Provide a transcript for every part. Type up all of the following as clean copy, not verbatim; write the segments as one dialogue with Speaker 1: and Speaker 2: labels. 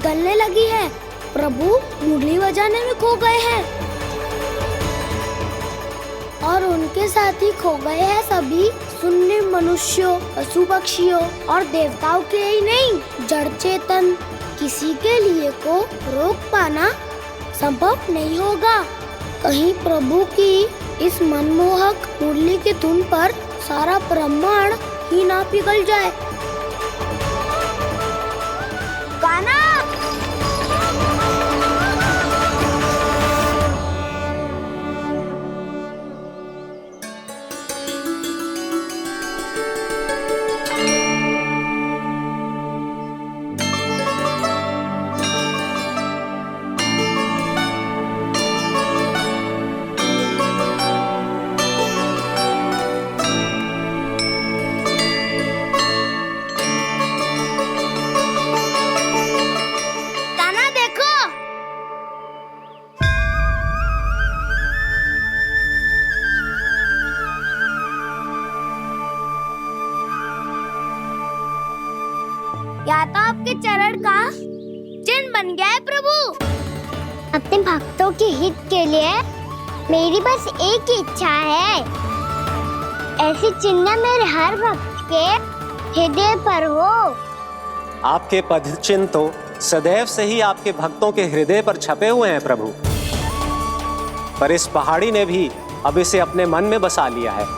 Speaker 1: पिघलने लगी है। प्रभु मुरली बजाने में खो गए हैं और उनके साथ ही खो गए हैं सभी सुन्नी मनुष्यों, पशु पक्षियों और देवताओं के ही नहीं, जड़ चेतन किसी के लिए को रोक पाना संभव नहीं होगा। कहीं प्रभु की इस मनमोहक मुरली की धुन पर सारा ब्रह्मांड ही ना पिघल जाए। गाना या तो आपके चरण का चिन्ह बन गया है प्रभु।
Speaker 2: अपने भक्तों के हित के लिए मेरी बस एक ही इच्छा है, ऐसी चिन्ह मेरे हर भक्त के हृदय पर हो।
Speaker 3: आपके पद चिन्ह तो सदैव से ही आपके भक्तों के हृदय पर छपे हुए हैं प्रभु, पर इस पहाड़ी ने भी अब इसे अपने मन में बसा लिया है।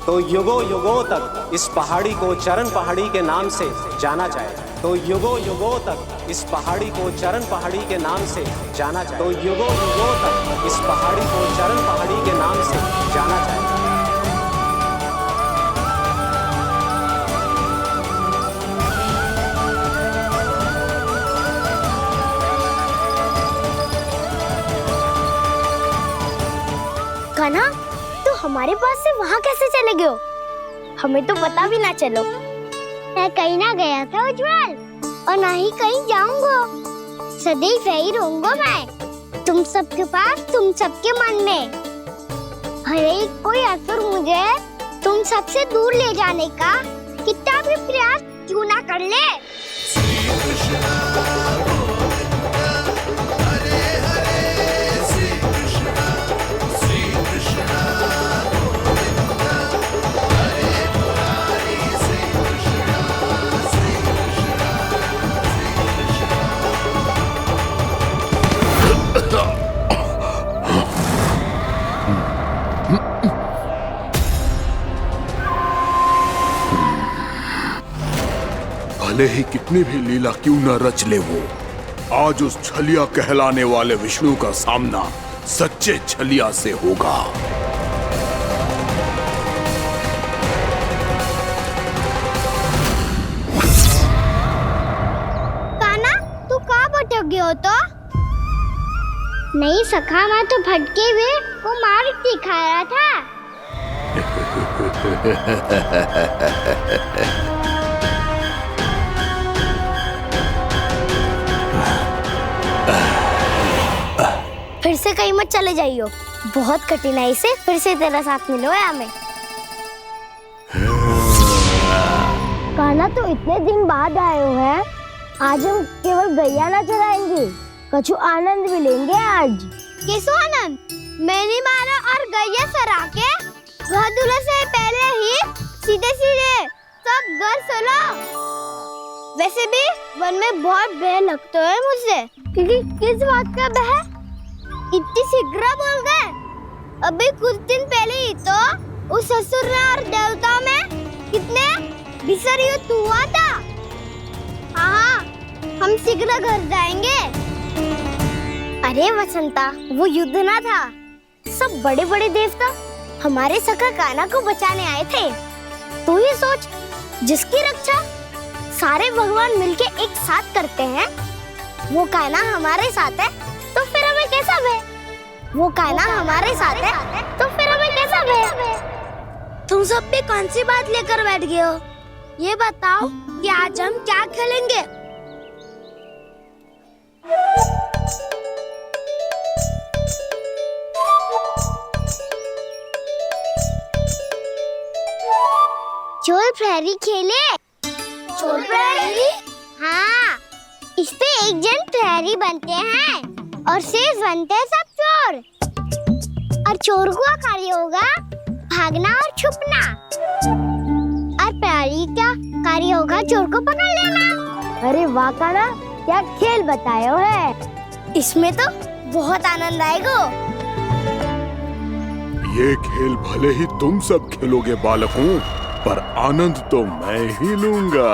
Speaker 3: तो युगों युगों तक इस पहाड़ी को चरण पहाड़ी के नाम से जाना जाए। तो युगों युगों तक इस पहाड़ी को चरण पहाड़ी के नाम से जाना जाए। तो युगों युगों तक इस पहाड़ी को चरण पहाड़ी के नाम से जाना जाए।
Speaker 2: कान्हा, तू हमारे पास से वहाँ कैसे चले गए हो? हमें तो पता भी ना चलो। मैं कहीं ना गया था उज्जवल, और ना ही कहीं जाऊंगा। सदैव यही रहूंगा मैं, तुम सबके पास, तुम सबके मन में। भले ही कोई असुर मुझे तुम सबसे दूर ले जाने का कितना भी प्रयास क्यों ना कर ले।
Speaker 4: भले ही कितनी भी लीला क्यों न रच ले वो, आज उस छलिया कहलाने वाले विष्णु का सामना सच्चे छलिया से होगा।
Speaker 2: कान्हा, तू कहाँ भटक गए हो? तो नहीं सखा, मैं तो भटके हुए वो मार्ग दिखा रहा था। फिर से कहीं मत चले जाइयो, बहुत कठिनाई से फिर से तेरा साथ मिलो है हमें। कान्हा, तो इतने दिन बाद आए हो हैं, आज हम केवल गैया ना चराएंगे, कछु आनंद भी लेंगे आज। किसो आनंद? मैंने मारा और गैया सरा के वह दूल्हे से पहले ही सीधे सीधे सब घर चलो। वैसे भी वन में बहुत भय लगता है मुझे। क्योंकि किस बात का भय? इतनी शीघ्र बोल गए। अभी कुछ दिन पहले ही तो उस असुर और देवताओं में कितने भीषण युद्ध हुआ था। हाँ, हम शीघ्र घर जाएंगे। अरे वसंता, वो युद्ध ना था, सब बड़े बड़े देवता हमारे सखा कान्हा को बचाने आए थे। तू ही सोच, जिसकी रक्षा सारे भगवान मिलके एक साथ करते हैं, वो कान्हा हमारे साथ है, तो फिर हमें कैसा भय? वो कान्हा हमारे साथ है, तो फिर हमें कैसा भय?
Speaker 1: तुम सब भी कौन सी बात लेकर बैठ गए हो? ये बताओ कि आज हम क्या खेलेंगे?
Speaker 2: चोर प्रहरी खेले।
Speaker 1: चोर प्रहरी?
Speaker 2: हाँ, इस पे एक जन प्रहरी बनते हैं और शेष बनते हैं सब चोर। और चोर का कार्य होगा भागना और छुपना, और प्रहरी का कार्य होगा चोर को पकड़ लेना। अरे वाह काना, क्या खेल बताया है। इसमें तो बहुत आनंद आएगा।
Speaker 4: ये खेल भले ही तुम सब खेलोगे बालकों, पर आनंद तो मैं ही लूंगा।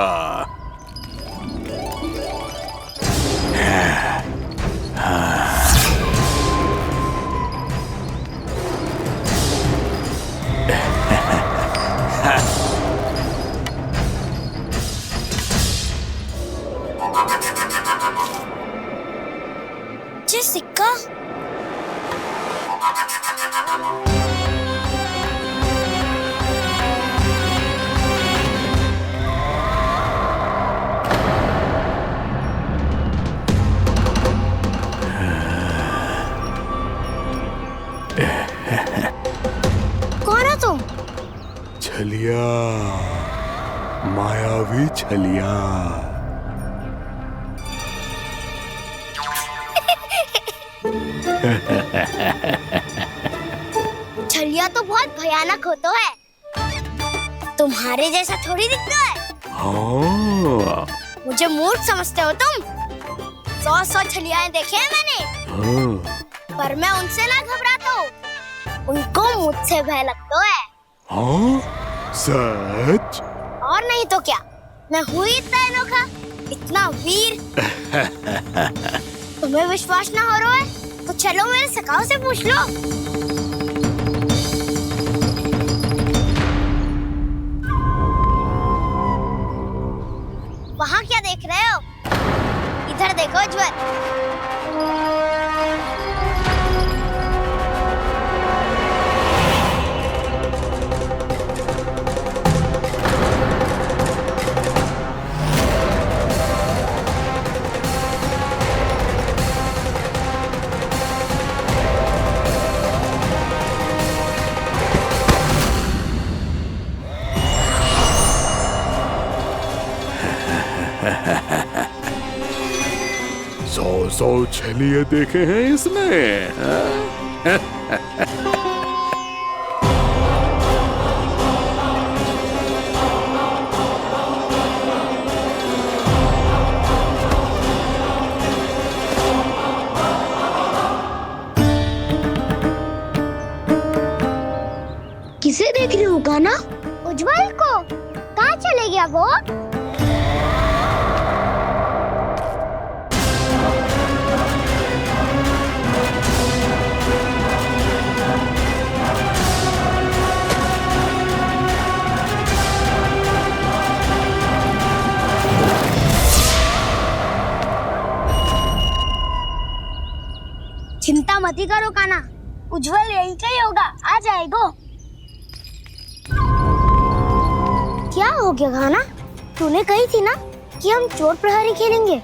Speaker 2: ये सिक्का कौन हो तुम?
Speaker 4: छलिया, मायावी छलिया।
Speaker 2: छलिया तो बहुत भयानक होता है, तुम्हारे जैसा थोड़ी दिखता है।
Speaker 4: हाँ।
Speaker 2: मुझे मूर्ख समझते हो तुम? 100 छलियाएं देखे हैं मैंने,
Speaker 4: हाँ।
Speaker 2: पर मैं उनसे ना घबराता हूँ, उनको मुझसे भय लगता है।
Speaker 4: हाँ? सच?
Speaker 2: और नहीं तो क्या, मैं हूँ इतना अनोखा, इतना वीर। तुम्हें विश्वास ना हो रहा है तो चलो मेरे सखाओं से पूछ लो। वहाँ क्या देख रहे हो? इधर देखो उज्जवल।
Speaker 4: सौ छलिए देखे हैं इसने।
Speaker 2: किसे देख रही हो काना? उज्जवल को। कहाँ चले गया वो? चिंता मत करो काना, उज्जवल यहीं का ही होगा, आ जाएगा। क्या हो गया काना? तूने कही थी ना कि हम चोर प्रहरी खेलेंगे,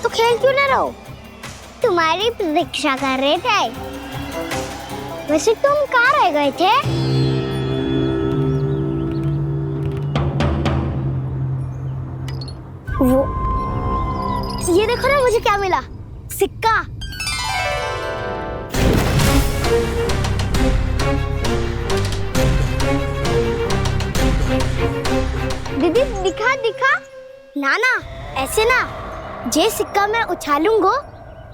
Speaker 2: तो खेल क्यों ना रहो? तुम्हारी प्रतीक्षा कर रहे थे। वैसे तुम कहाँ रह गए थे? वो ये देखो ना, मुझे क्या मिला? सिक्का। दीदी दिखा दिखा। ना ना, ऐसे ना, ये सिक्का मैं उछालूंगा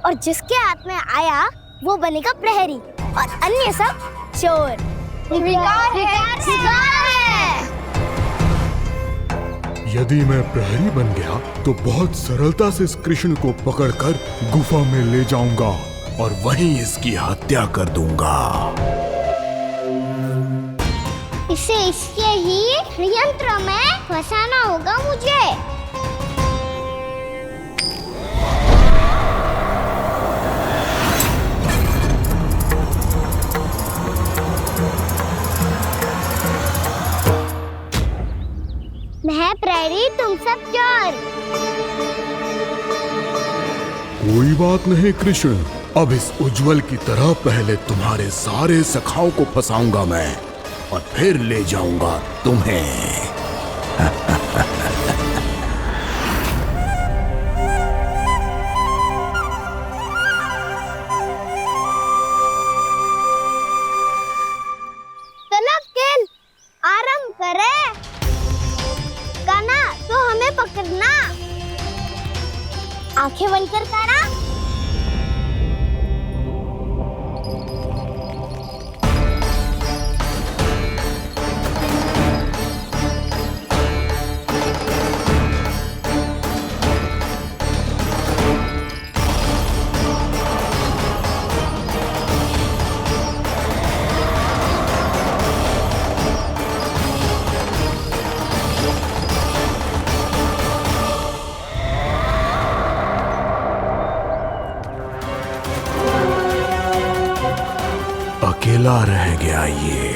Speaker 2: और जिसके हाथ में आया वो बनेगा प्रहरी और अन्य सब चोर। शिकार है।
Speaker 4: यदि मैं प्रहरी बन गया तो बहुत सरलता से इस कृष्ण को पकड़कर गुफा में ले जाऊंगा और वहीं इसकी हत्या कर दूंगा।
Speaker 2: इसे इसके ही यंत्र में फंसाना होगा मुझे। मैं प्रहरी, तुम सब चोर।
Speaker 4: कोई बात नहीं कृष्ण, अब इस उज्जवल की तरह पहले तुम्हारे सारे सखाओं को फंसाऊंगा मैं और फिर ले जाऊंगा तुम्हें। अकेला रह गया ये,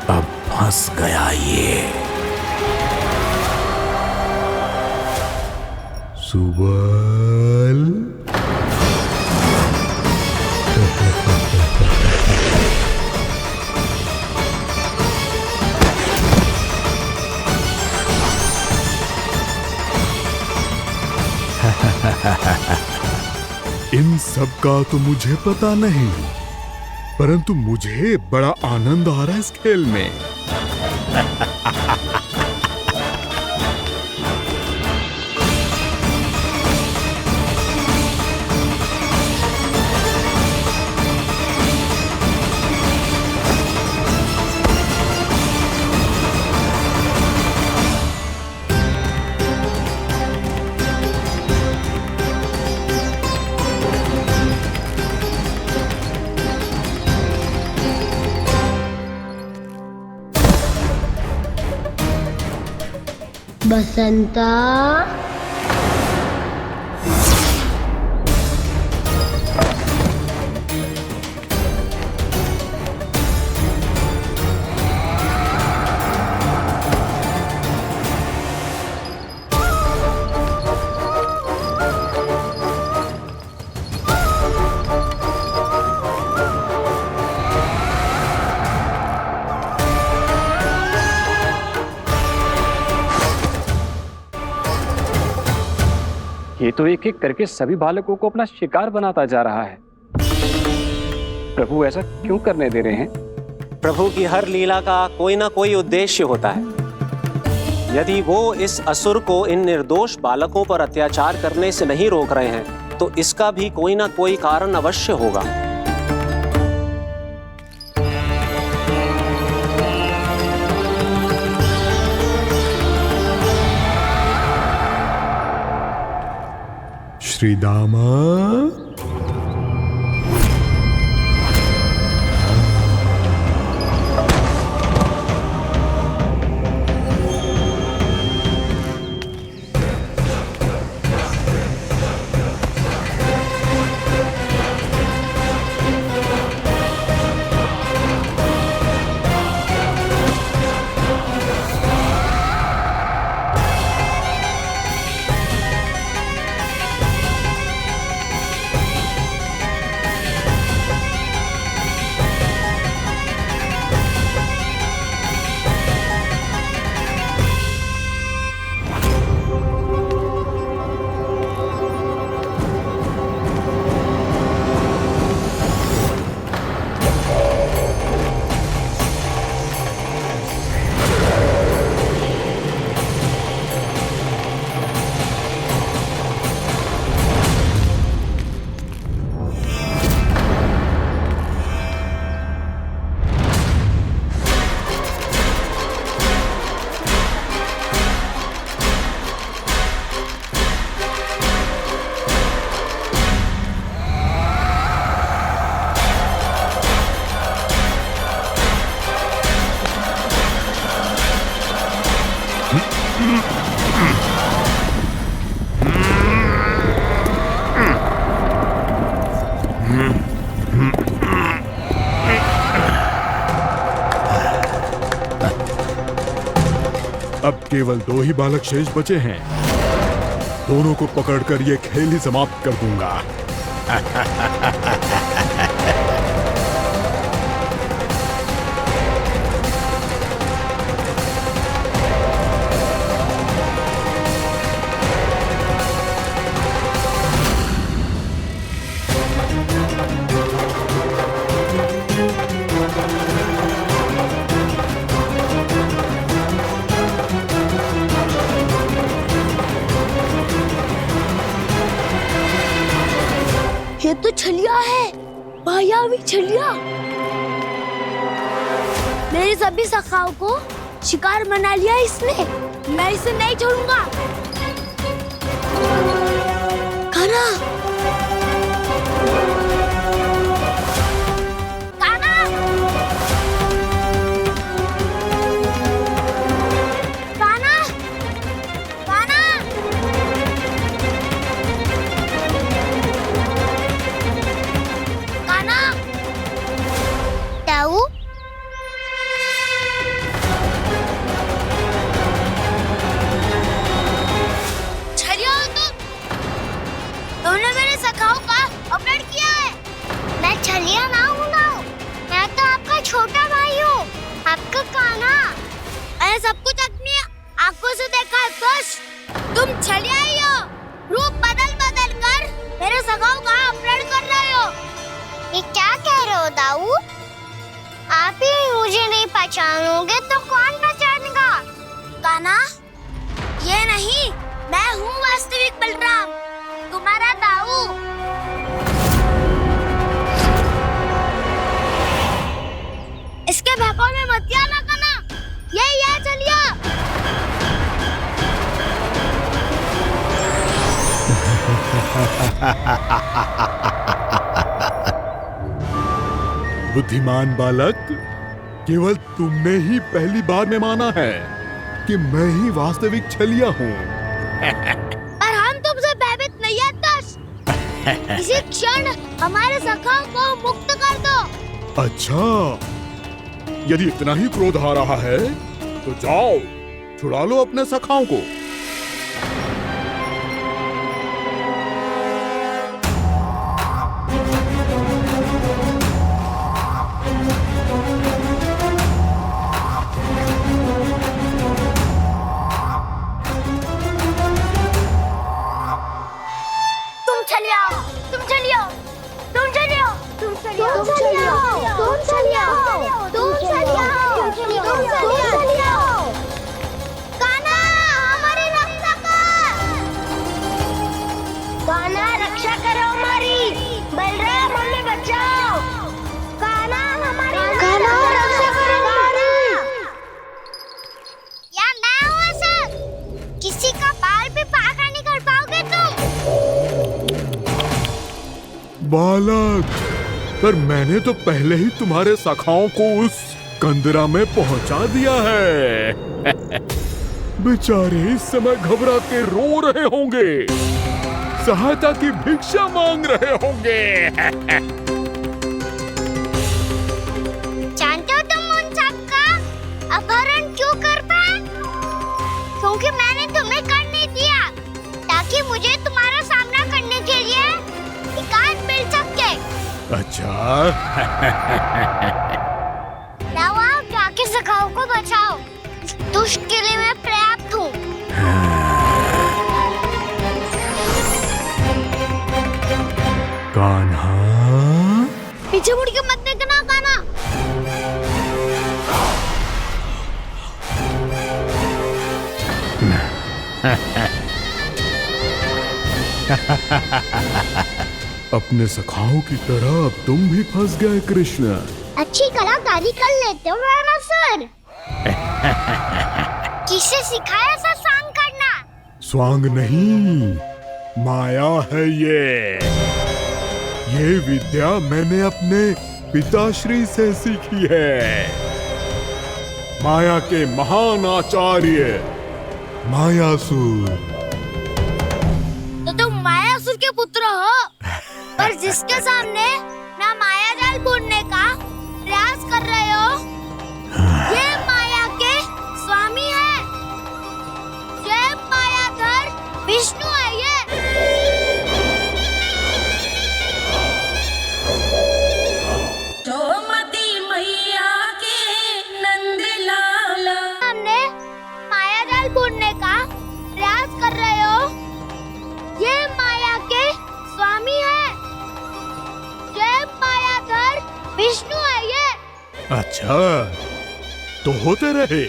Speaker 4: अब फंस गया ये। सुबल इन सब का तो मुझे पता नहीं, परंतु मुझे बड़ा आनंद आ रहा है इस खेल में।
Speaker 2: बसंता,
Speaker 5: ये तो एक एक करके सभी बालकों को अपना शिकार बनाता जा रहा है। प्रभु ऐसा क्यों करने दे रहे हैं?
Speaker 3: प्रभु की हर लीला का कोई ना कोई उद्देश्य होता है। यदि वो इस असुर को इन निर्दोष बालकों पर अत्याचार करने से नहीं रोक रहे हैं, तो इसका भी कोई ना कोई कारण अवश्य होगा।
Speaker 4: श्री दामा, अब केवल 2 ही बालक शेष बचे हैं। दोनों को पकड़कर ये खेल ही समाप्त कर दूंगा।
Speaker 1: ये तो छलिया है, मायावी छलिया। मेरे सभी सखाओं को शिकार बना लिया इसने। मैं इसे नहीं छोड़ूंगा। कान्हा, कान्हा, कान्हा, कान्हा। कान्हा,
Speaker 2: सखाओं का अपहरण किया है। मैं छलिया ना हूँ ना, मैं तो आपका छोटा भाई हूँ, आपका कान्हा। मैंने सब कुछ अपनी आंखों से देखा है बस। तुम छलिया ही हो, रूप बदल बदल कर मेरे सखाओं का अपहरण कर रहे हो। ये क्या कह रहे हो दाऊ? आप ही मुझे नहीं पहचानोगे तो कौन पहचानेगा? कान्हा, ये नहीं, मैं हूँ वास्तविक बलराम, तुम्हारा दाऊ। इसके बहकावे में मत आना कान्हा, यही है चलिए।
Speaker 4: बुद्धिमान बालक, केवल तुमने ही पहली बार में माना है कि मैं ही वास्तविक छलिया हूँ।
Speaker 2: पर हम तुमसे भयभीत नहीं है दस। इसी क्षण हमारे सखाओं को मुक्त कर दो।
Speaker 4: अच्छा, यदि इतना ही क्रोध आ रहा है तो जाओ, छुड़ा लो अपने सखाओं को। बालक, पर मैंने तो पहले ही तुम्हारे सखाओं को उस कंदरा में पहुंचा दिया है। बेचारे इस समय घबरा के रो रहे होंगे, सहायता की भिक्षा मांग रहे होंगे।
Speaker 2: जानते हो तुम उन सबका अपहरण क्यों कर पाए? क्योंकि मैंने तुम्हें कर नहीं दिया, ताकि मुझे तुम्हारा सामना करने के लिए एकांत मिल सके।
Speaker 4: अच्छा।
Speaker 2: जाओ, जाके सखाओं को बचाओ, दुष्ट के लिए मैं पर्याप्त हूँ।
Speaker 4: कान्हा,
Speaker 2: पीछे मुड़ के मत देखना कान्हा।
Speaker 4: अपने सखाओं की तरह अब तुम भी फंस गए कृष्ण।
Speaker 2: अच्छी कलाकारी कर लेते हो रावणासुर। किससे सिखाया ऐसा स्वांग करना?
Speaker 4: स्वांग नहीं, माया है ये विद्या मैंने अपने पिताश्री से सीखी है। माया के महान आचार्य मायासुर।
Speaker 2: तो तुम मायासुर के पुत्र हो, पर जिसके सामने मैं माया जाल बुनने का प्रयास कर रहे हो, ये माया के स्वामी है, ये मायाधर विष्णु है। ये
Speaker 6: गोमती मैया के नंद लाला
Speaker 2: सामने माया जाल बुनने का प्रयास कर रहे हो, ये माया के स्वामी है, ये मायाधर विष्णु है। ये
Speaker 4: अच्छा, तो होते रहे।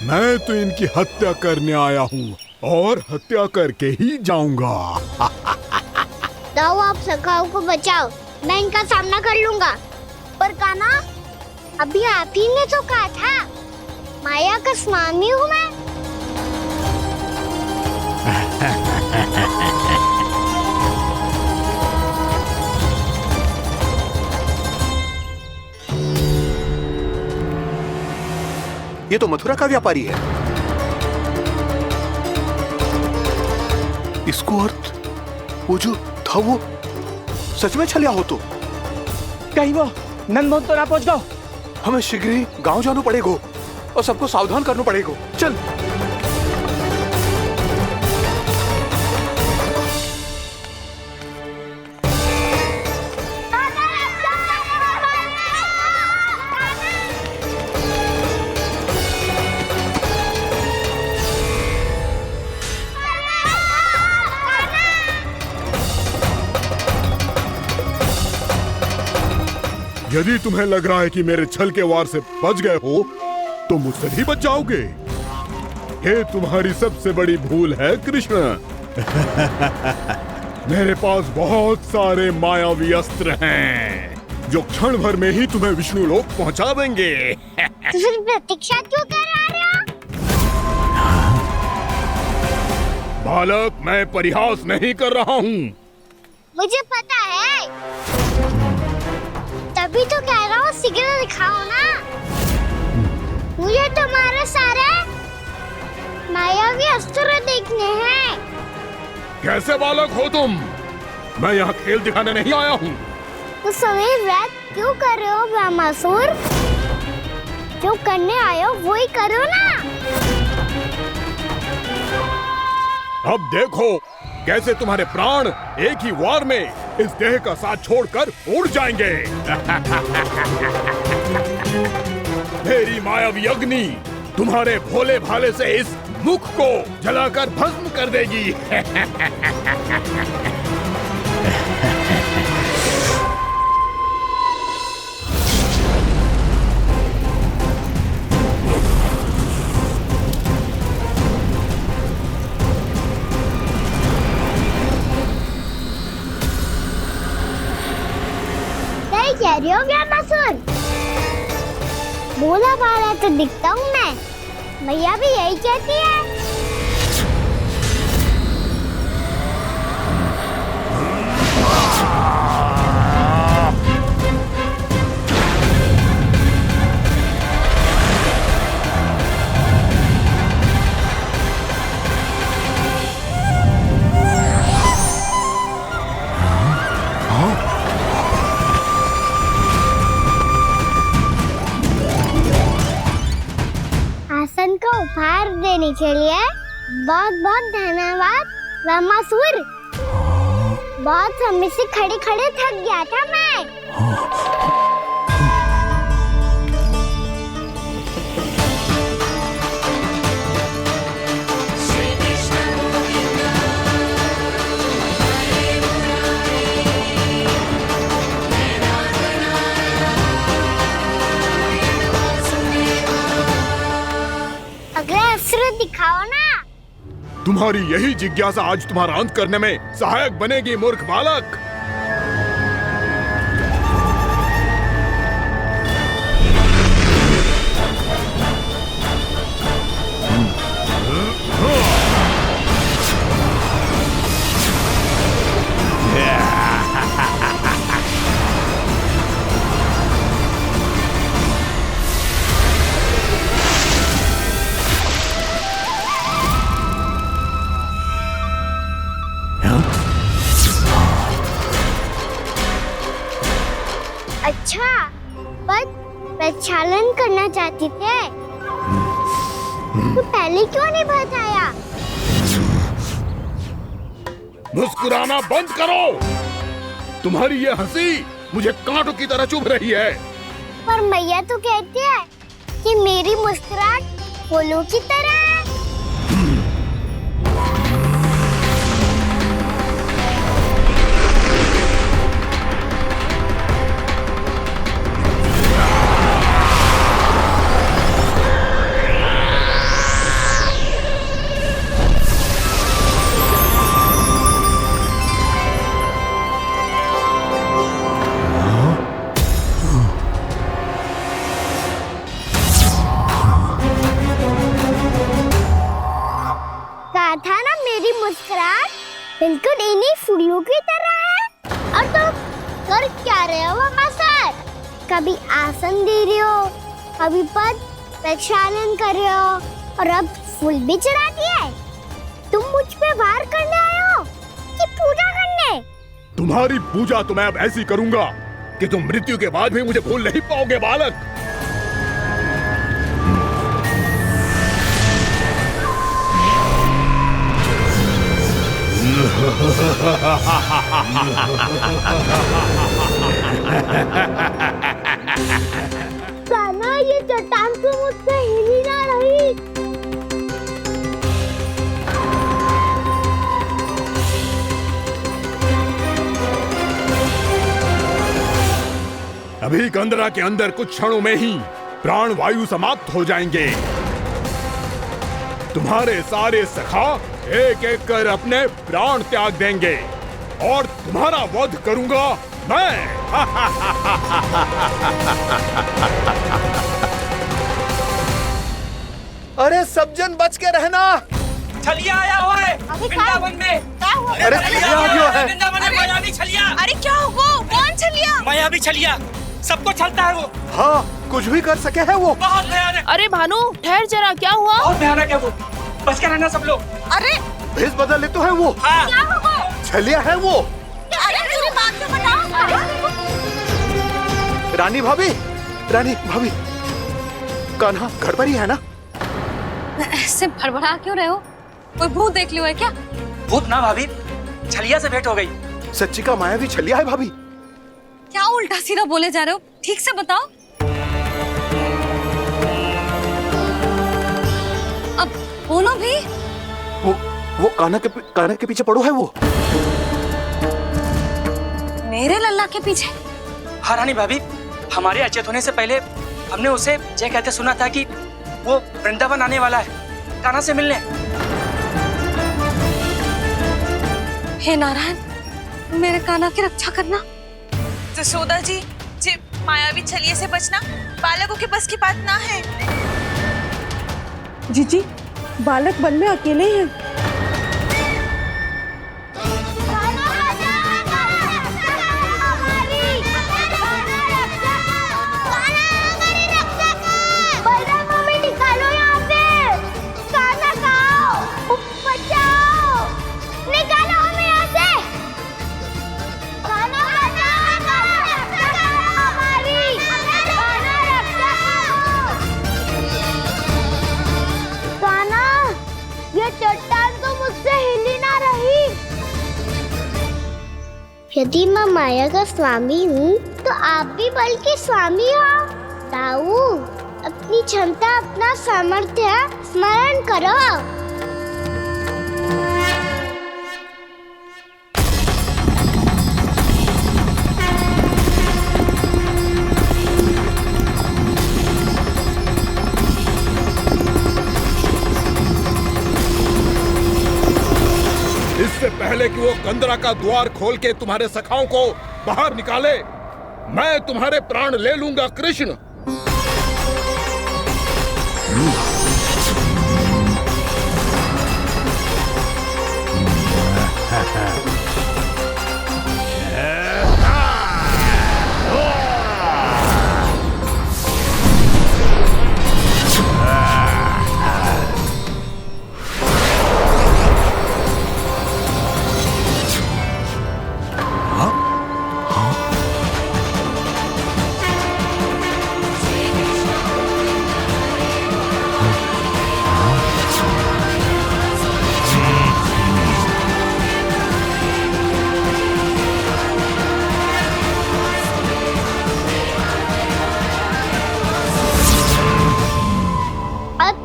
Speaker 4: मैं तो इनकी हत्या करने आया हूँ और हत्या करके ही जाऊंगा।
Speaker 2: जाओ, आप सखाओं को बचाओ, मैं इनका सामना कर लूंगा। पर कान्हा, अभी आप ही ने तो कहा था माया का स्वामी हूँ मैं।
Speaker 7: ये तो मथुरा का व्यापारी है। इसको अर्थ वो जो था वो सच में छलिया हो तो
Speaker 8: कहीं वो नंदमोहन तो ना पहुंच गो।
Speaker 7: हमें शीघ्र ही गांव जाना पड़ेगा और सबको सावधान करना पड़ेगा। चल।
Speaker 4: यदि तुम्हें लग रहा है कि मेरे छल के वार से बच गए हो तो मुझसे भी बच जाओगे। ये तुम्हारी सबसे बड़ी भूल है कृष्ण। मेरे पास बहुत सारे मायावी अस्त्र हैं जो क्षण भर में ही तुम्हें विष्णु लोक पहुंचा देंगे।
Speaker 2: तो फिर प्रतीक्षा क्यों कर रहे हो?
Speaker 4: बालक, मैं परिहास नहीं कर रहा हूँ।
Speaker 2: मुझे पता है, तभी तो कह रहा हूँ शीघ्र दिखाओ ना। मुझे तुम्हारे सारे मायावी अस्त्र देखने हैं।
Speaker 4: कैसे बालक हो तुम? मैं यहाँ खेल दिखाने नहीं आया हूँ।
Speaker 2: तो समय व्यर्थ क्यों कर रहे हो ब्रह्मासुर? जो करने आए हो वो ही करो ना।
Speaker 4: अब देखो कैसे तुम्हारे प्राण एक ही वार में इस देह का साथ छोड़कर उड़ जाएंगे। मेरी मायावी अग्नि तुम्हारे भोले भाले से इस मुख को जलाकर भस्म कर देगी।
Speaker 2: सही कह रही हो ब्रह्मासुर। भोला भाला तो दिखता हूँ मैं, भैया भी यही कहती है। आसन का उपहार देने के लिए बहुत बहुत धन्यवाद ब्रह्मासुर। बहुत समय से खड़े खड़े थक गया था मैं। अगला अस्त्र दिखाओ ना।
Speaker 4: तुम्हारी यही जिज्ञासा आज तुम्हारा अंत करने में सहायक बनेगी मूर्ख बालक।
Speaker 2: अच्छा, पर प्रक्षालन करना चाहती थे तो पहले क्यों नहीं बताया?
Speaker 4: मुस्कुराना बंद करो। तुम्हारी ये हंसी मुझे कांटों की तरह चुभ रही है।
Speaker 2: पर मैया तो कहती है कि मेरी मुस्कुराहट फूलों की तरह है। था ना मेरी मुस्कुराहट बिल्कुल इन्हीं फूलों की तरह है। और तुम कर क्या रहे हो मास्टर? कभी आसन दे रहे हो, कभी पद प्रक्षालन कर रहे हो और अब फूल भी चढ़ा दिए। तुम मुझ पे वार करने आए हो कि पूजा करने?
Speaker 4: तुम्हारी पूजा तो मैं अब ऐसी करूंगा कि तुम मृत्यु के बाद भी मुझे भूल नहीं पाओगे बालक।
Speaker 2: साना, ये चट्टान तो मुझसे हिली ना रही।
Speaker 4: अभी कंदरा के अंदर कुछ क्षणों में ही प्राण वायु समाप्त हो जाएंगे। तुम्हारे सारे सखा एक एक कर अपने प्राण त्याग देंगे और तुम्हारा वध करूंगा मैं।
Speaker 7: अरे सब जन बच के रहना।
Speaker 8: छलिया आया हुआ है वृंदावन में।
Speaker 7: अरे छलिया आ गया है।
Speaker 8: वृंदावन में मायावी छलिया।
Speaker 6: अरे क्या हुआ? कौन छलिया?
Speaker 8: मायावी छलिया सबको छलता है वो।
Speaker 7: हाँ, कुछ भी कर सके है वो।
Speaker 8: बहुत भयानक।
Speaker 6: अरे भानु ठहर जरा, क्या हुआ?
Speaker 8: बहुत भयानक है वो, बच के रहना सब लोग।
Speaker 6: अरे
Speaker 7: भेष बदल ले तो है वो।
Speaker 8: हाँ।
Speaker 6: क्या हुआ?
Speaker 7: छलिया है वो।
Speaker 6: अरे पूरी बात तो बताओ।
Speaker 7: रानी भाभी, रानी भाभी, कान्हा घर पर ही है ना?
Speaker 9: ऐसे भड़बड़ा क्यों रहे हो? कोई भूत देख लियो है क्या?
Speaker 8: भूत ना भाभी, छलिया से भेंट हो गई।
Speaker 7: सच्ची का मायावी छलिया है भाभी।
Speaker 9: क्या उल्टा सीधा बोले जा रहे हो? ठीक से बताओ। अब बोलो भी।
Speaker 7: वो कान्हा के पीछे पड़ो है वो।
Speaker 9: मेरे लल्ला के पीछे?
Speaker 8: हाँ रानी भाभी, हमारे अचेत होने से पहले हमने उसे ये कहते सुना था कि वो वृंदावन आने वाला है कान्हा से मिलने।
Speaker 9: हे नारायण, मेरे कान्हा की रक्षा करना।
Speaker 6: जसोदा जी, मायावी छलिए से बचना बालकों के बस की बात ना है।
Speaker 10: जीजी, बालक वन में अकेले हैं।
Speaker 2: यदि मैं माया का स्वामी हूँ तो आप भी बल के स्वामी हो। ताऊ, अपनी क्षमता, अपना सामर्थ्य स्मरण करो।
Speaker 4: इससे पहले कि वो कंदरा का द्वार खोल के तुम्हारे सखाओं को बाहर निकाले, मैं तुम्हारे प्राण ले लूंगा कृष्ण।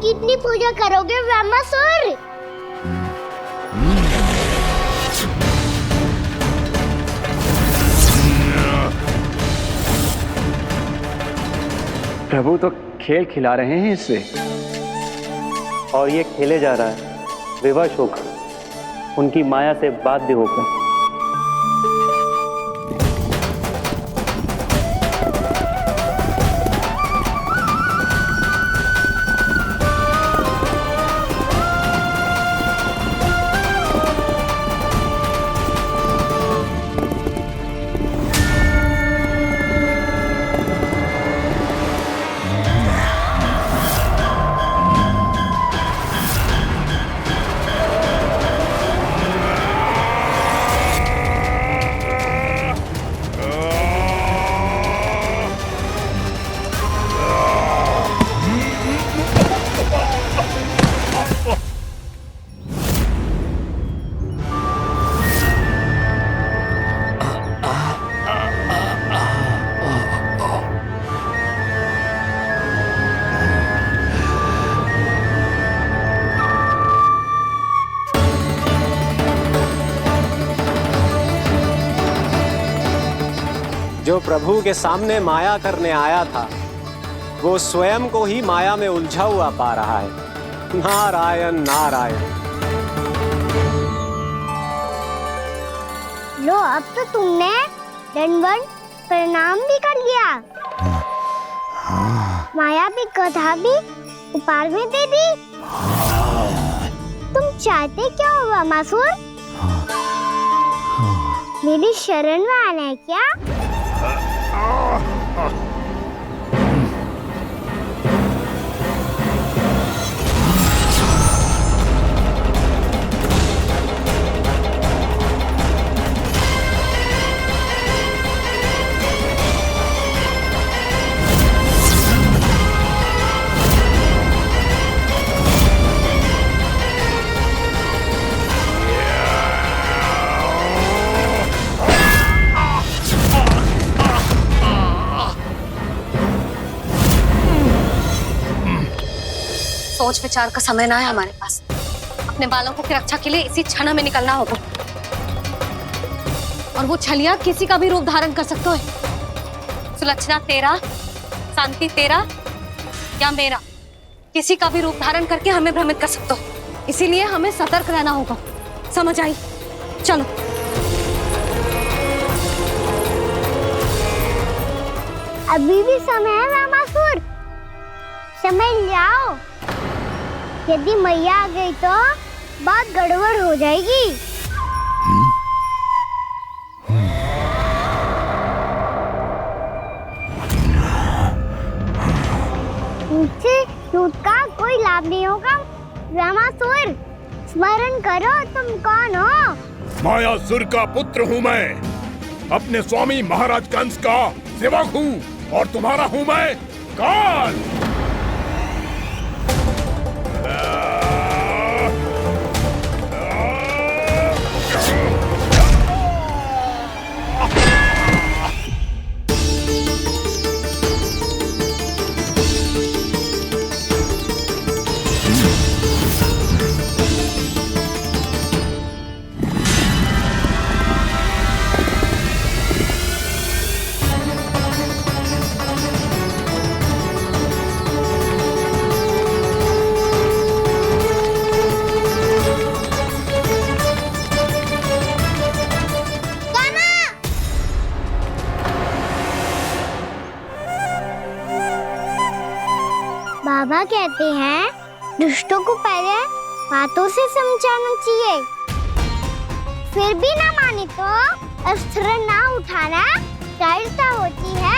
Speaker 2: कितनी पूजा करोगे ब्रह्मासुर?
Speaker 5: प्रभु तो खेल खिला रहे हैं इससे,
Speaker 3: और ये खेले जा रहा है विवश होकर, उनकी माया से बाध्य होकर। जो प्रभु के सामने माया करने आया था वो स्वयं को ही माया में उलझा हुआ पा रहा है। नारायण नारायण।
Speaker 2: लो, अब तो तुमने दंडवत प्रणाम भी कर लिया, माया भी कथा भी उपहार में दे दी। तुम चाहते क्या हो वामासुर? मेरी शरण में आना है क्या?
Speaker 9: सोच विचार का समय ना है हमारे पास। अपने बालकों की रक्षा के लिए इसी क्षण में निकलना होगा। और वो छलिया किसी का भी रूप धारण कर सकता है। सुलक्षणा तेरा, शांति तेरा या मेरा, किसी का भी रूप धारण करके हमें भ्रमित कर सकता हो। इसीलिए हमें सतर्क रहना होगा। समझ आई? चलो।
Speaker 2: अभी भी समय है रामासुर, समय ले आओ। यदि मैया आ गई तो बात गड़बड़ हो जाएगी। मुझसे झूठ का कोई लाभ नहीं होगा। रामासुर, स्मरण करो तुम कौन हो?
Speaker 4: मायासुर का पुत्र हूँ मैं, अपने स्वामी महाराज कंस का सेवक हूँ, और तुम्हारा हूँ मैं काल। बाबा कहते हैं दुष्टों को पहले बातों से समझाना चाहिए, फिर भी ना माने तो अस्त्र ना उठाना दृढ़ता होती है।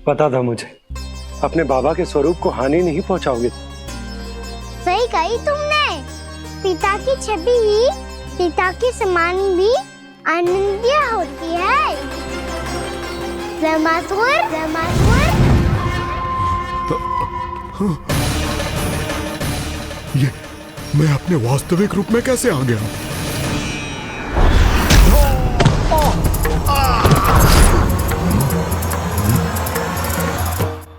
Speaker 3: पता था मुझे, अपने बाबा के स्वरूप को हानि नहीं पहुंचाओगे।
Speaker 2: सही कही तुमने। पिता की छवि ही पिता के समान भी आनंदीय होती है। रामासुर, रामासुर।
Speaker 4: ये मैं अपने वास्तविक रूप में कैसे आ गया?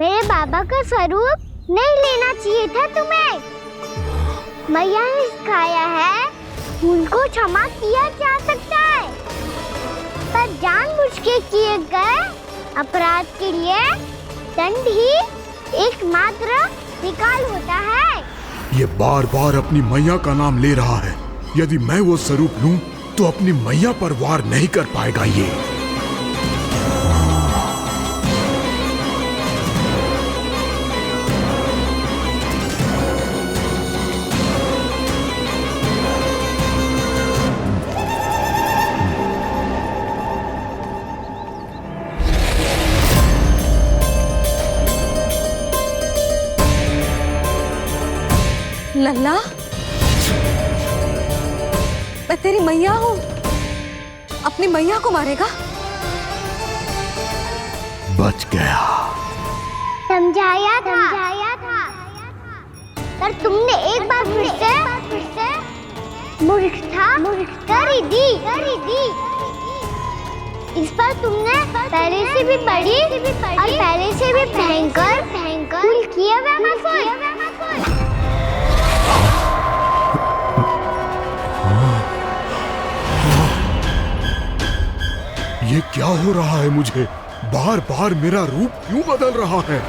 Speaker 2: मेरे बाबा का स्वरूप नहीं लेना चाहिए था तुम्हें। मैया ने सिखाया है भूल को क्षमा किया जा सकता है, पर जानबूझ के किए गए अपराध के लिए दंड ही एकमात्र विकल्प होता है।
Speaker 4: ये बार बार अपनी मैया का नाम ले रहा है। यदि मैं वो स्वरूप लूं तो अपनी मैया पर वार नहीं कर पाएगा ये।
Speaker 9: लल्ला, मैं तेरी मैया हूँ, अपनी मैया को मारेगा?
Speaker 7: बच गया।
Speaker 4: समझाया था पर तुमने एक बार फिर से मूर्खता कर ही दी। इस पर तुमने पहले से भी बड़ी और पहले से भी भयंकर भूल किया वैमासुर।
Speaker 7: ये क्या हो रहा है मुझे? बार बार मेरा रूप क्यों बदल रहा है?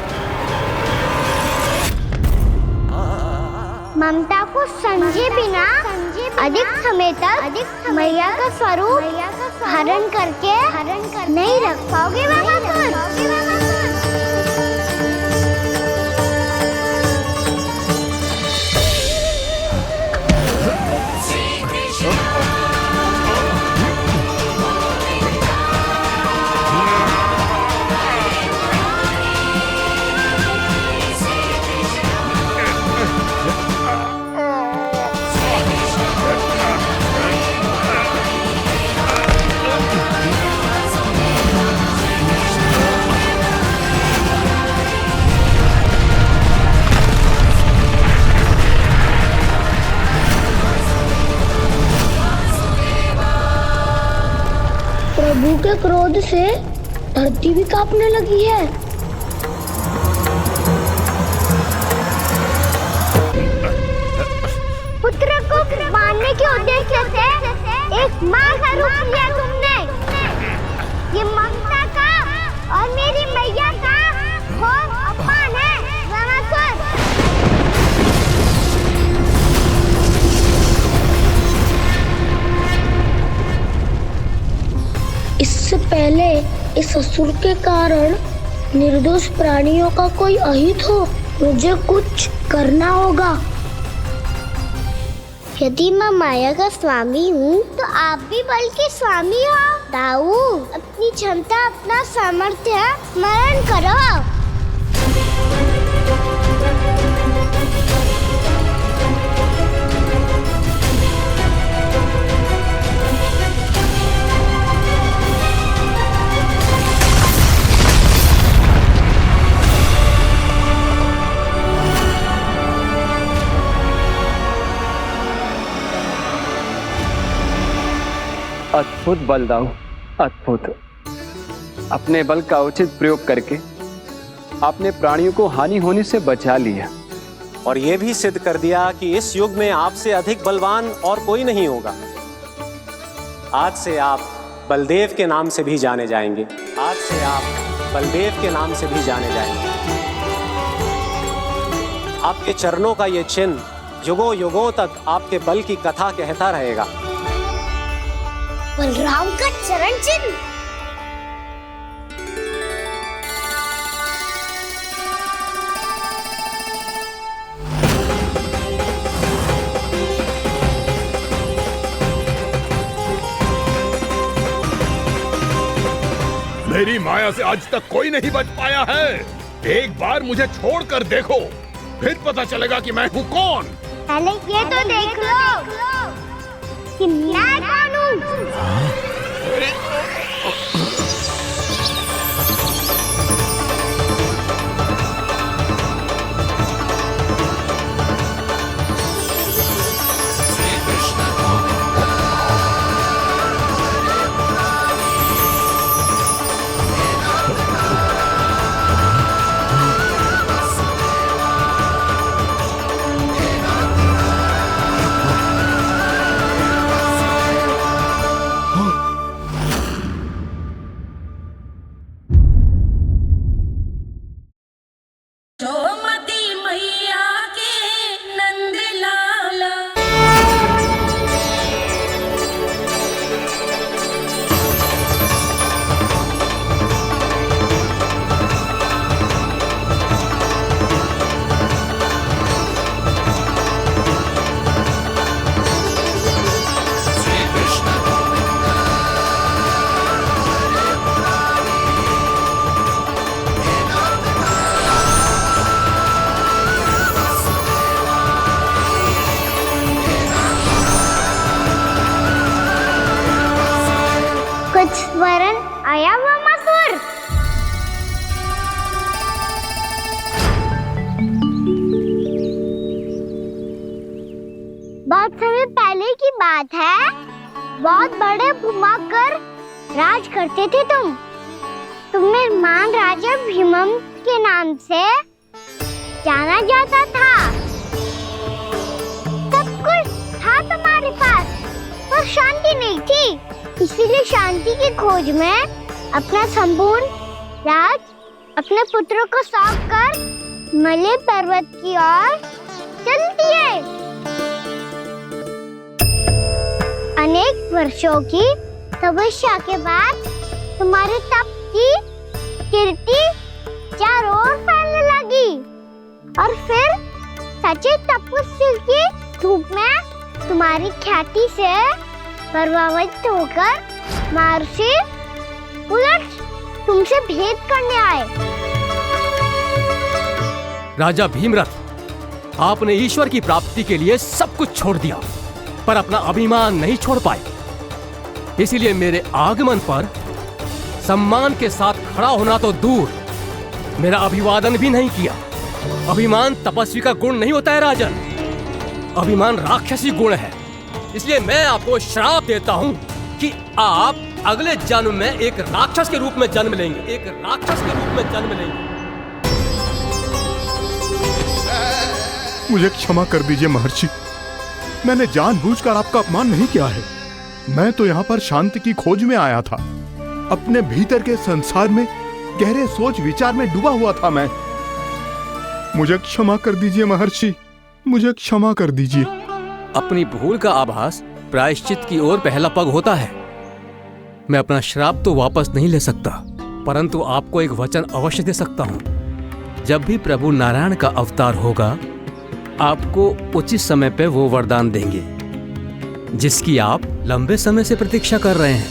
Speaker 4: ममता को समझे बिना अधिक समय तक मैया का स्वरूप धारण करके नहीं रख पाओगे वैमासुर।
Speaker 1: प्रभु के क्रोध से धरती भी कांपने लगी है।
Speaker 4: पुत्र को मारने के उद्देश्य से एक माँ का रूप लिया तुमने। ये ममता का और मेरी मैया का घोर अपमान है वैमासुर।
Speaker 1: इससे पहले इस असुर के कारण निर्दोष प्राणियों का कोई अहित हो, मुझे कुछ करना होगा।
Speaker 4: यदि मैं माया का स्वामी हूँ तो आप भी बल के स्वामी हो। दाऊ, अपनी क्षमता अपना सामर्थ्य स्मरण करो।
Speaker 5: अद्भुत बल दाऊ, अद्भुत। अपने बल का उचित प्रयोग करके आपने प्राणियों को हानि होने से बचा लिया
Speaker 3: और ये भी सिद्ध कर दिया कि इस युग में आपसे अधिक बलवान और कोई नहीं होगा। आज से आप बलदेव के नाम से भी जाने जाएंगे। आज से आप बलदेव के नाम से भी जाने जाएंगे। आपके चरणों का ये चिन्ह युगों युगों तक आपके बल की कथा कहता रहेगा।
Speaker 4: बलराम का चरण चिन्ह।
Speaker 7: मेरी माया से आज तक कोई नहीं बच पाया है। एक बार मुझे छोड़कर देखो, फिर पता चलेगा कि मैं हूँ कौन।
Speaker 4: पहले ये तो देख लो कि मैं कौन हूँ। बात है, बहुत बड़े घुमाकर राज करते थे तुम। तुम्हें मान राजा भीमम के नाम से जाना जाता था। सब कुछ था तुम्हारे पास, पर शांति नहीं थी। इसीलिए शांति की खोज में अपना संपूर्ण राज अपने पुत्रों को सौंप कर मलय पर्वत की ओर चल दिए। अनेक वर्षों की तपस्या के बाद तुम्हारे तप की कीर्ति चारों ओर फैलने लगी और फिर सच्चे तपस्वी के रूप में तुम्हारी ख्याति से प्रभावित होकर महर्षि उलट तुमसे भेंट करने आए।
Speaker 11: राजा भीमरथ, आपने ईश्वर की प्राप्ति के लिए सब कुछ छोड़ दिया, पर अपना अभिमान नहीं छोड़ पाए। इसीलिए मेरे आगमन पर सम्मान के साथ खड़ा होना तो दूर, मेरा अभिवादन भी नहीं किया। अभिमान तपस्वी का गुण नहीं होता है राजन, अभिमान राक्षसी गुण है। इसलिए मैं आपको श्राप देता हूं कि आप अगले जन्म में एक राक्षस के रूप में जन्म लेंगे, एक राक्षस के रूप में जन्म लेंगे।
Speaker 7: मुझे क्षमा कर दीजिए महर्षि, मैंने जानबूझकर आपका अपमान नहीं किया है। मैं तो यहाँ पर शांति की खोज में आया था। अपने भीतर के संसार में गहरे सोच विचार में डूबा हुआ था मैं। मुझे क्षमा कर दीजिए महर्षि, मुझे क्षमा कर दीजिए।
Speaker 11: अपनी भूल का आभास प्रायश्चित की ओर पहला पग होता है। मैं अपना श्राप तो वापस नहीं ले सकता, परंतु आपको एक वचन अवश्य दे सकता हूँ। जब भी प्रभु नारायण का अवतार होगा, आपको उचित समय पे वो वरदान देंगे जिसकी आप लंबे समय से प्रतीक्षा कर रहे हैं।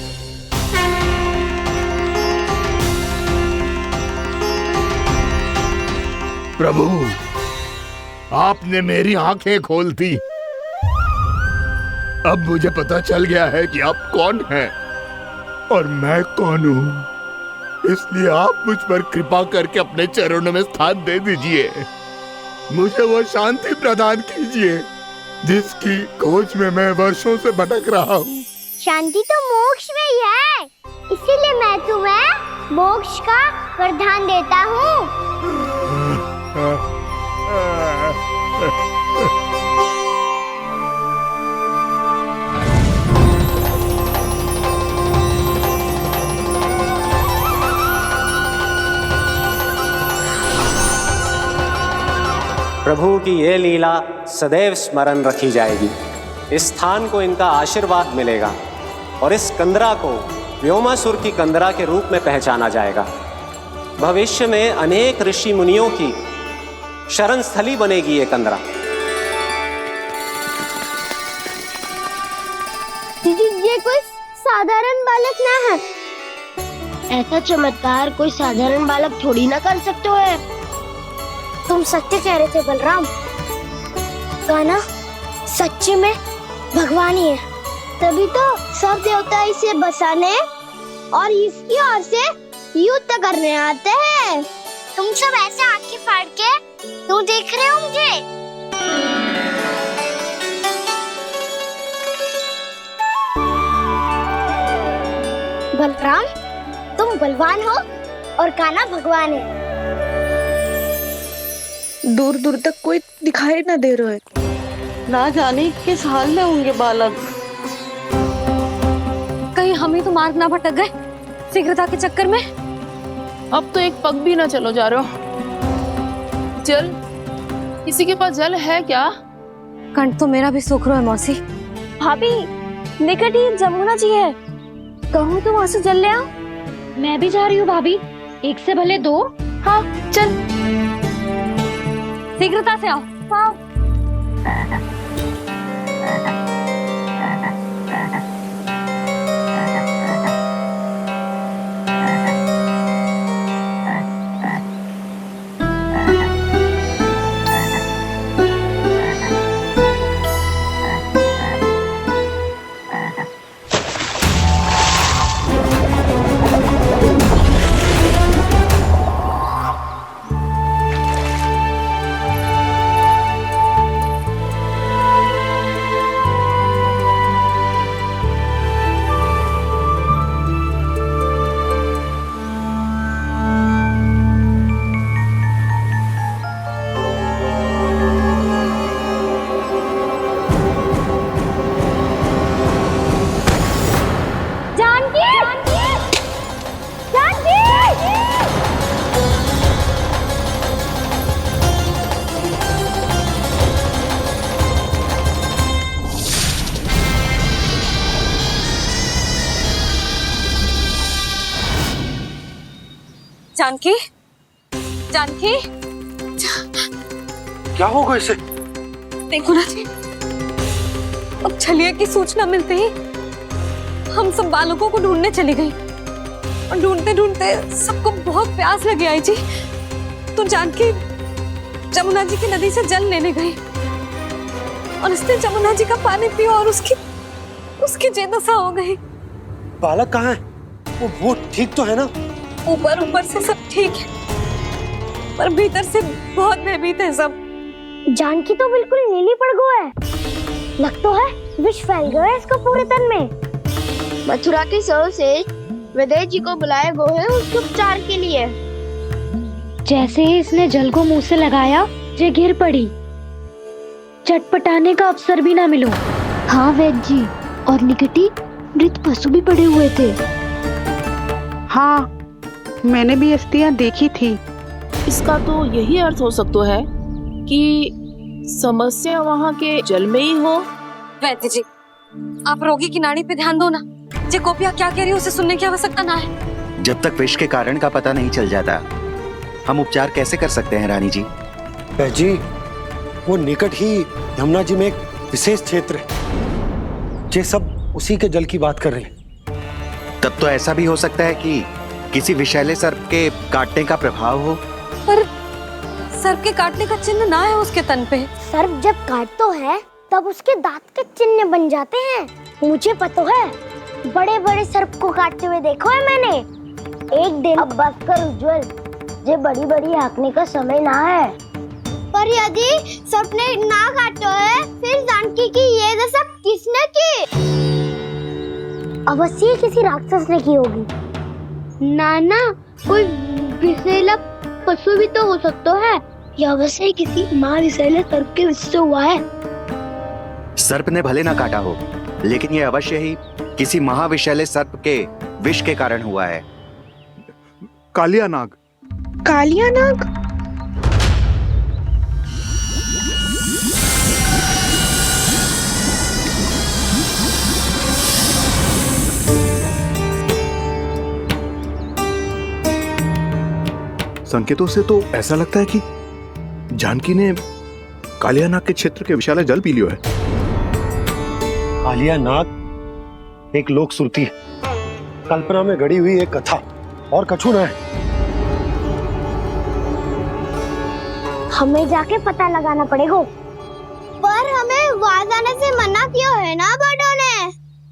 Speaker 7: प्रभु, आपने मेरी आंखें खोल दी। अब मुझे पता चल गया है कि आप कौन हैं और मैं कौन हूँ। इसलिए आप मुझ पर कृपा करके अपने चरणों में स्थान दे दीजिए। मुझे वो शांति प्रदान कीजिए जिसकी खोज में मैं वर्षों से भटक रहा हूँ।
Speaker 4: शांति तो मोक्ष में ही है, इसीलिए मैं तुम्हें मोक्ष का वरदान देता हूँ।
Speaker 3: प्रभु की ये लीला सदैव स्मरण रखी जाएगी। इस स्थान को इनका आशीर्वाद मिलेगा और इस कंदरा को व्योमासुर की कंदरा के रूप में पहचाना जाएगा। भविष्य में अनेक ऋषि मुनियों की शरण स्थली बनेगी ये कंदरा।
Speaker 2: दीदी, ये कोई साधारण बालक ना है। ऐसा चमत्कार कोई साधारण बालक थोड़ी ना कर सकते है।
Speaker 1: तुम सत्य कह रहे थे बलराम, गाना सच्ची में भगवान ही है।
Speaker 2: तभी तो सब देवता इसे बसाने और इसकी ओर से युद्ध करने आते हैं।
Speaker 4: तुम सब ऐसे आंखें फाड़ के क्यों देख रहे हो मुझे?
Speaker 1: बलराम, तुम बलवान हो और कान्हा भगवान है।
Speaker 10: दूर दूर तक कोई दिखाई न दे रहा है। ना जाने किस हाल में होंगे बालक।
Speaker 9: कहीं हम ही तो मार्ग ना भटक गए शीघ्रता के चक्कर में।
Speaker 12: अब तो एक पग भी ना चलो जा रहे हो। जल, किसी के पास जल है क्या?
Speaker 9: कंठ तो मेरा भी सूख रहा है मौसी।
Speaker 12: भाभी, निकट ही जमुना जी है, कहूँ तो वहाँ से जल ले आओ।
Speaker 9: मैं भी जा रही हूँ भाभी, एक से भले दो।
Speaker 12: हाँ चल,
Speaker 9: शीघ्रता से आओ।
Speaker 12: हाँ।
Speaker 9: जानकी, जानकी,
Speaker 13: क्या होगा इसे?
Speaker 9: देखो ना जी, अब छलिया की सूचना मिलते ही हम सब बालकों को ढूंढने चली गई और ढूंढते ढूंढते सबको बहुत प्यास लगी आई जी। तो जानकी जमुना जी की नदी से जल लेने गई और उसने जमुना जी का पानी पिया और उसकी जेदशा हो गई।
Speaker 13: बालक कहाँ है? वो ठीक तो है ना?
Speaker 9: ऊपर से सब ठीक है, पर भीतर से बहुत भयभीत है सब।
Speaker 2: जानकी तो बिल्कुल नीली पड़ गया है। लग तो है विष फैल गया है इसको पूरे तन में।
Speaker 14: मथुरा के सर्वश्रेष्ठ विदेह जी को बुलाए गए हैं उसके उपचार के लिए।
Speaker 2: जैसे ही इसने जल को मुंह से लगाया, ये गिर पड़ी। चटपटाने का अवसर भी ना मिलो। हाँ वैद्य जी, और निकटी मृत पशु भी पड़े हुए थे।
Speaker 10: हाँ, मैंने भी अस्थियां देखी थी।
Speaker 12: इसका तो यही अर्थ हो सकता है कि समस्या वहाँ के जल में ही हो।
Speaker 9: वैद्य जी, आप रोगी की नाड़ी पे ध्यान दो ना। जे गोपिया क्या कह रही है उसे सुनने की आवश्यकता ना है।
Speaker 15: जब तक विष के कारण का पता नहीं चल जाता, हम उपचार कैसे कर सकते हैं रानी जी?
Speaker 13: जी, वो निकट ही यमुना जी में एक विशेष क्षेत्र है। ये सब उसी के जल की बात कर रहे हैं।
Speaker 15: तब तो ऐसा भी हो सकता है कि किसी विषैले सर्प के काटने का प्रभाव हो।
Speaker 9: पर सर्प के काटने का चिन्ह ना है उसके तन पे।
Speaker 2: सर्प जब काटता है तब उसके दांत के चिन्ह बन जाते हैं। मुझे पता है, बड़े बड़े सर्प को काटते हुए देखो है मैंने। एक दिन अब बस कर उज्जवल, ये बड़ी बड़ी हाँकने का समय ना है।
Speaker 4: पर यदि सर्प ने ना काटो है, फिर जानकी की ये दशा किसने की?
Speaker 2: अवश्य किसी राक्षस ने की होगी।
Speaker 4: नाना, कोई विषैला पशु भी तो हो सकता है।
Speaker 2: यह अवश्य किसी महाविषैले सर्प के विष से हुआ है।
Speaker 15: सर्प ने भले ना काटा हो, लेकिन यह अवश्य ही किसी महाविषैले सर्प के विष के कारण हुआ है।
Speaker 7: कालिया नाग।
Speaker 10: कालिया नाग?
Speaker 7: संकेतों से तो ऐसा लगता है कि जानकी ने कालिया नाग के क्षेत्र के विशाल जल पी लियो है।
Speaker 13: कालिया नाग एक लोक श्रुति है, कल्पना में गढ़ी हुई एक कथा, और कछु न है।
Speaker 2: हमें जाके पता लगाना पड़ेगा।
Speaker 4: पर हमें वहां जाने से मना किया है ना बड़ों ने।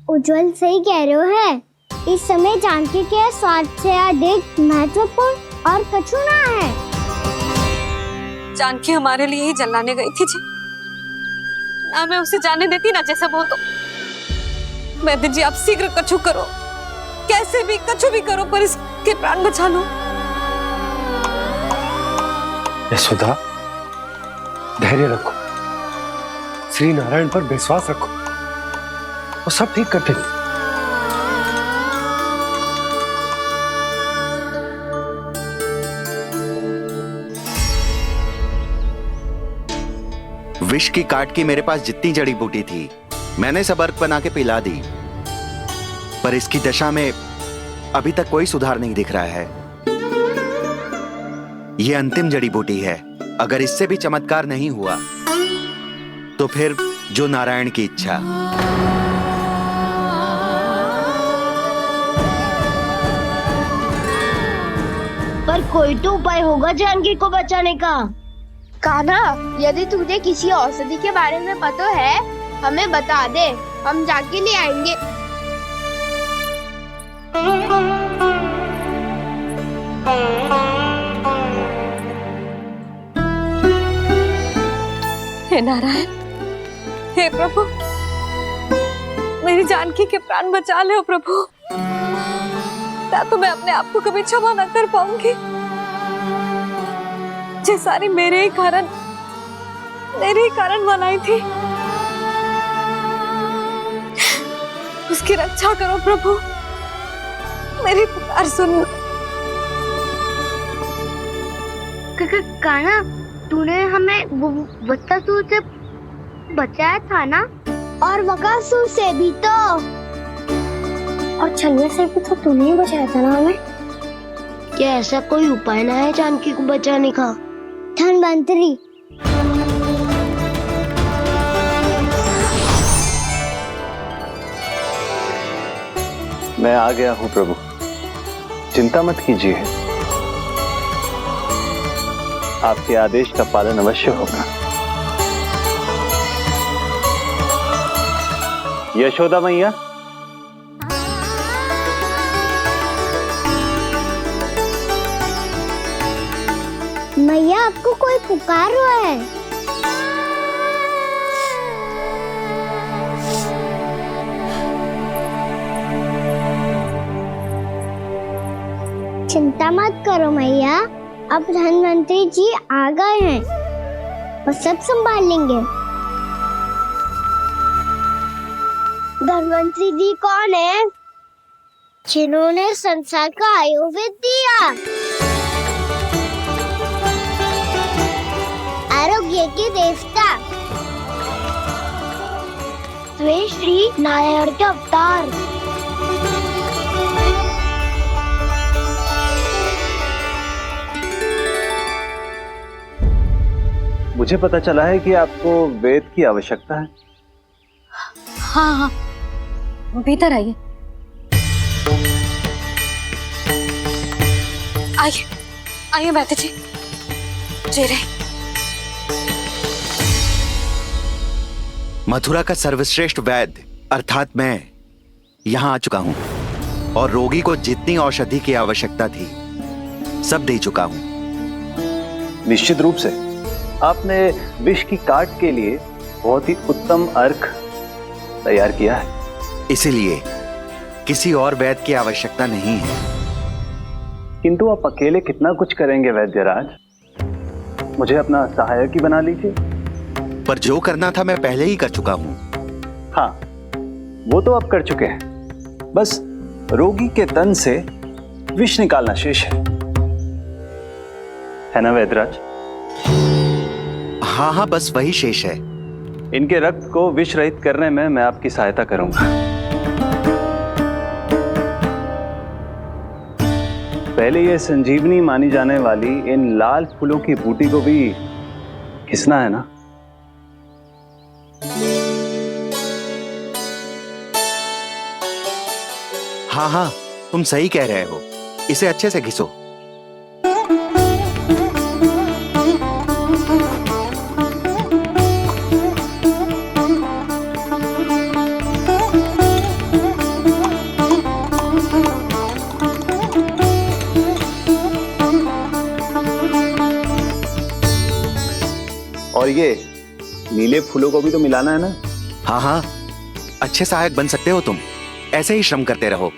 Speaker 2: उज्जवल सही कह रहे हो है। इस समय जानकी के स्वास्थ्य से अधिक महत्वपूर्ण और कछु ना है।
Speaker 9: जानकी हमारे लिए ही जलाने गई थी जी। ना मैं उसे जाने देती ना जैसा वो तो। वैद्य जी, आप शीघ्र कछु करो, कैसे भी कछु भी करो, पर इसके प्राण बचा लो।
Speaker 13: यशोदा, धैर्य रखो, श्री नारायण पर विश्वास रखो, वो सब ठीक कर देंगे।
Speaker 15: विष की काट की मेरे पास जितनी जड़ी बूटी थी, मैंने सब अर्क बना के पिला दी, पर इसकी दशा में अभी तक कोई सुधार नहीं दिख रहा है। यह अंतिम जड़ी बूटी है। अगर इससे भी चमत्कार नहीं हुआ तो फिर जो नारायण की इच्छा।
Speaker 2: पर कोई तो उपाय होगा जानकी को बचाने का।
Speaker 14: कान्हा, यदि तुझे किसी औषधि के बारे में पता है, हमें बता दे, हम जाके ले आएंगे।
Speaker 9: हे नारायण, हे प्रभु, मेरी जानकी के प्राण बचा ले प्रभु। या तो मैं अपने आप को कभी क्षमा न कर पाऊंगी। ये सारी मेरे ही कारण बनाई थी। उसकी रक्षा करो प्रभु, मेरी पुकार सुनो।
Speaker 2: कान्हा, तूने हमें वत्सासुर से बचाया था ना?
Speaker 4: और बकासुर से भी तो।
Speaker 2: और छलिया से भी तो तूने ही बचाया था ना हमें? क्या ऐसा कोई उपाय ना है जानकी को बचाने का?
Speaker 4: धन्वंतरी,
Speaker 5: मैं आ गया हूँ प्रभु, चिंता मत कीजिए, आपके आदेश का पालन अवश्य होगा। यशोदा मैया,
Speaker 4: मैया आपको कोई पुकार रहा है। चिंता मत करो मैया, अब धन्वंतरी जी आ गए हैं, वो सब संभाल लेंगे। धन्वंतरी जी कौन है? जिन्होंने संसार का आयुर्वेद दिया, आरोग्य के देवता,
Speaker 2: वे श्री नारायण के अवतार।
Speaker 5: मुझे पता चला है कि आपको वेद की आवश्यकता है।
Speaker 9: हाँ हाँ, भीतर आइए। आइए आइए बैठे जी। जी रहे।
Speaker 15: मथुरा का सर्वश्रेष्ठ वैद्य अर्थात मैं यहाँ आ चुका हूँ और रोगी को जितनी औषधि की आवश्यकता थी सब दे चुका हूँ।
Speaker 5: निश्चित रूप से आपने विष की काट के लिए बहुत ही उत्तम अर्क तैयार किया है,
Speaker 15: इसीलिए किसी और वैद्य की आवश्यकता नहीं है।
Speaker 5: किंतु आप अकेले कितना कुछ करेंगे वैद्यराज, मुझे अपना सहायक ही बना लीजिए।
Speaker 15: पर जो करना था मैं पहले ही कर चुका हूँ।
Speaker 5: हाँ, वो तो आप कर चुके हैं, बस रोगी के तन से विष निकालना शेष है ना वैद्यराज?
Speaker 15: हाँ हाँ, बस वही शेष है।
Speaker 5: इनके रक्त को विष रहित करने में मैं आपकी सहायता करूंगा। पहले ये संजीवनी मानी जाने वाली इन लाल फूलों की बूटी को भी घिसना है ना?
Speaker 15: हाँ हाँ, तुम सही कह रहे हो, इसे अच्छे से घिसो।
Speaker 5: और ये नीले फूलों को भी तो मिलाना है ना?
Speaker 15: हाँ हाँ, अच्छे सहायक बन सकते हो तुम, ऐसे ही श्रम करते रहो।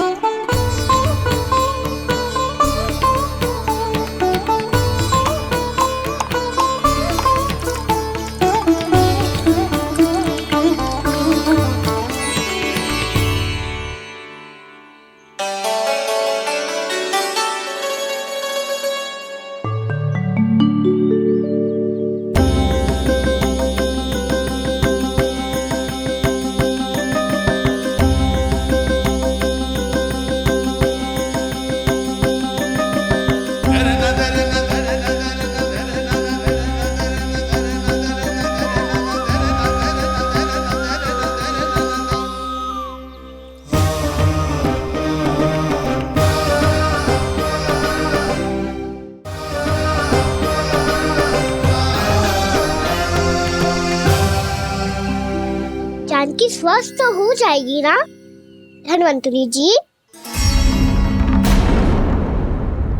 Speaker 4: जानकी स्वस्थ हो जाएगी ना धन्वंतरी जी?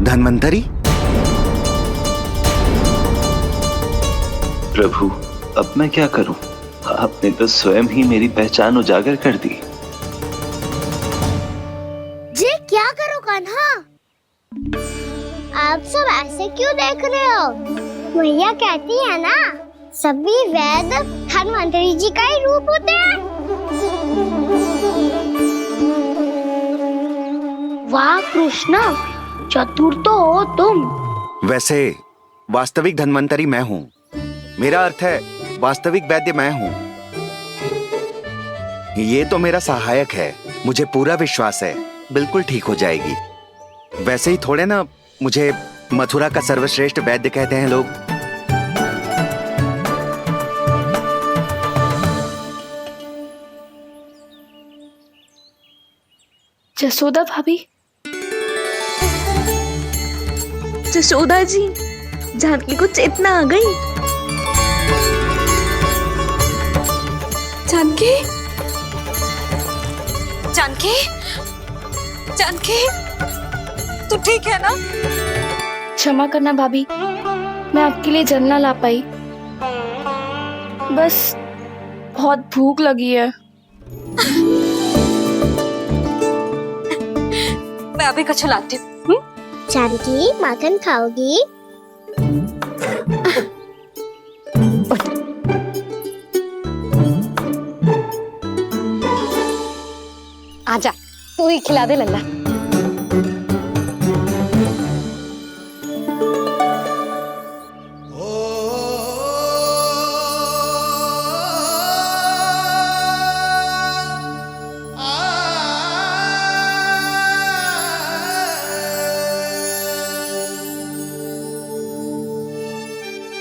Speaker 15: धन्वंतरी?
Speaker 16: प्रभु, अब मैं क्या करूं? आपने तो स्वयं ही मेरी पहचान उजागर कर दी।
Speaker 4: जी क्या करो कान्हा? आप सब ऐसे क्यों देख रहे हो? भैया कहती है ना, सभी वैद्य धन्वंतरी जी का ही रूप होते हैं।
Speaker 2: वाह कृष्णा, चतुर तो हो तुम।
Speaker 15: वैसे वास्तविक धन्वंतरी मैं हूँ, मेरा अर्थ है वास्तविक वैद्य मैं हूँ। ये तो मेरा सहायक है, मुझे पूरा विश्वास है बिल्कुल ठीक हो जाएगी। वैसे ही थोड़े ना मुझे मथुरा का सर्वश्रेष्ठ वैद्य कहते हैं लोग।
Speaker 12: जसोदा भाभी, जसोदा जी, जानकी को चेतना आ गई।
Speaker 9: जानकी, जानकी, जानकी, तू ठीक है ना?
Speaker 12: क्षमा करना भाभी, मैं आपके लिए जल ना ला पाई। बस बहुत भूख लगी है।
Speaker 9: मैं अभी कछु लाती हूँ।
Speaker 4: जानकी, माखन खाओगी?
Speaker 9: आजा, तू ही खिला दे लल्ला।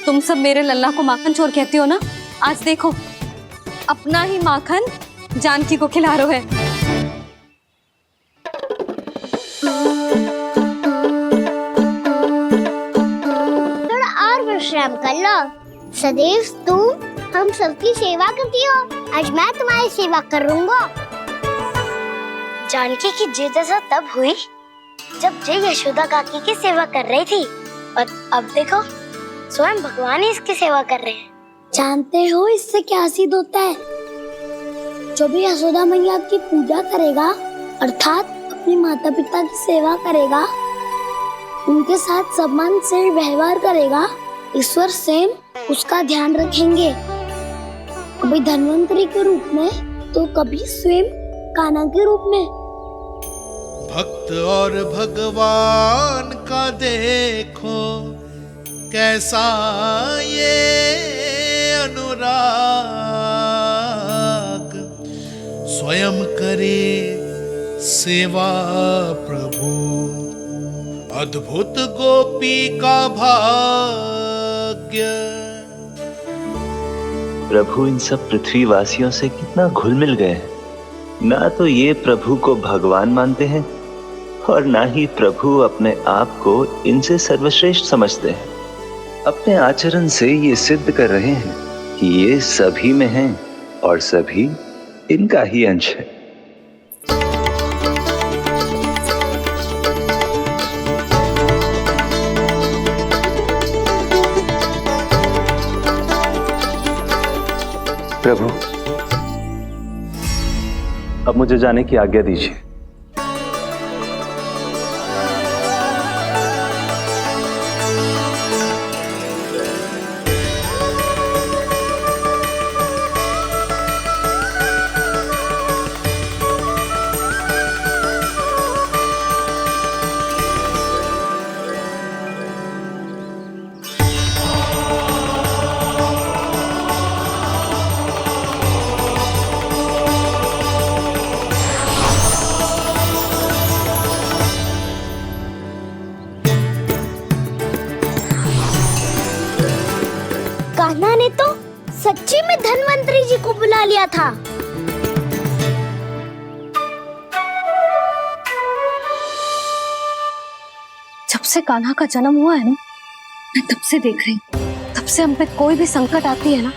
Speaker 9: तुम सब मेरे लल्ला को माखन चोर कहती हो ना? आज देखो, अपना ही माखन जानकी को खिला रहे हो।
Speaker 4: थोड़ा और विश्राम कर लो। सदैव तुम हम सबकी सेवा करती हो, आज मैं तुम्हारी सेवा करूंगा।
Speaker 2: जानकी की जिज्ञासा तब हुई जब जय यशोदा काकी की सेवा कर रही थी, और अब देखो स्वयं भगवान ही इसकी सेवा कर रहे हैं।
Speaker 1: जानते हो इससे क्या सिद्ध होता है? जो भी यशोदा मैया की पूजा करेगा, अर्थात अपने माता पिता की सेवा करेगा, उनके साथ सम्मान से व्यवहार करेगा, ईश्वर स्वयं उसका ध्यान रखेंगे। कभी धन्वंतरी के रूप में तो कभी स्वयं कान्हा के रूप में।
Speaker 17: भक्त और भगवान का देखो कैसा ये अनुराग, स्वयं करे सेवा प्रभु, अद्भुत गोपी का भाग्य।
Speaker 16: प्रभु इन सब पृथ्वीवासियों से कितना घुल मिल गए हैं। ना तो ये प्रभु को भगवान मानते हैं और ना ही प्रभु अपने आप को इनसे सर्वश्रेष्ठ समझते हैं। अपने आचरण से ये सिद्ध कर रहे हैं कि ये सभी में हैं और सभी इनका ही अंश है।
Speaker 5: प्रभु, अब मुझे जाने की आज्ञा दीजिए।
Speaker 1: कान्हा ने तो सच्ची में धन्वंतरी जी को बुला लिया था।
Speaker 9: जब से कान्हा का जन्म हुआ है ना, मैं तब से देख रही हूँ, तब से हम पे कोई भी संकट आती है ना,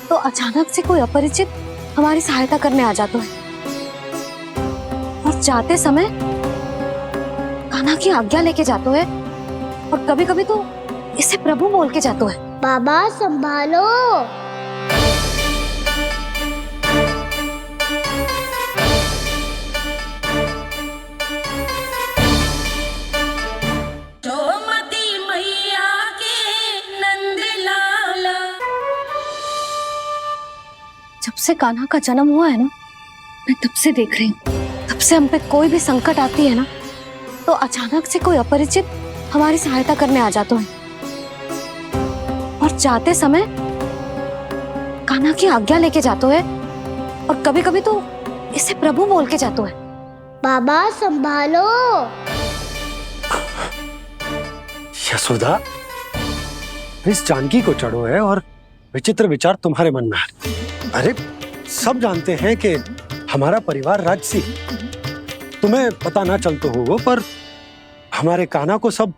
Speaker 9: तो अचानक से कोई अपरिचित हमारी सहायता करने आ जाता है, और जाते समय कान्हा की आज्ञा लेके जाते है, और कभी कभी तो इसे प्रभु बोल के जाते है।
Speaker 4: बाबा संभालो।
Speaker 9: जब से कान्हा का जन्म हुआ है ना, मैं तब से देख रही हूँ, तब से हम पे कोई भी संकट आती है ना, तो अचानक से कोई अपरिचित हमारी सहायता करने आ जाते हैं, और जाते समय कान्हा की आज्ञा लेके जाते हैं, और कभी कभी तो इसे प्रभु बोल के जाते हैं।
Speaker 4: बाबा संभालो।
Speaker 13: यशोदा, इस जानकी को चढ़ो है और विचित्र विचार तुम्हारे मन में है। अरे सब जानते हैं कि हमारा परिवार राजसी, तुम्हें पता ना चलता हो वो, पर हमारे कान्हा को सब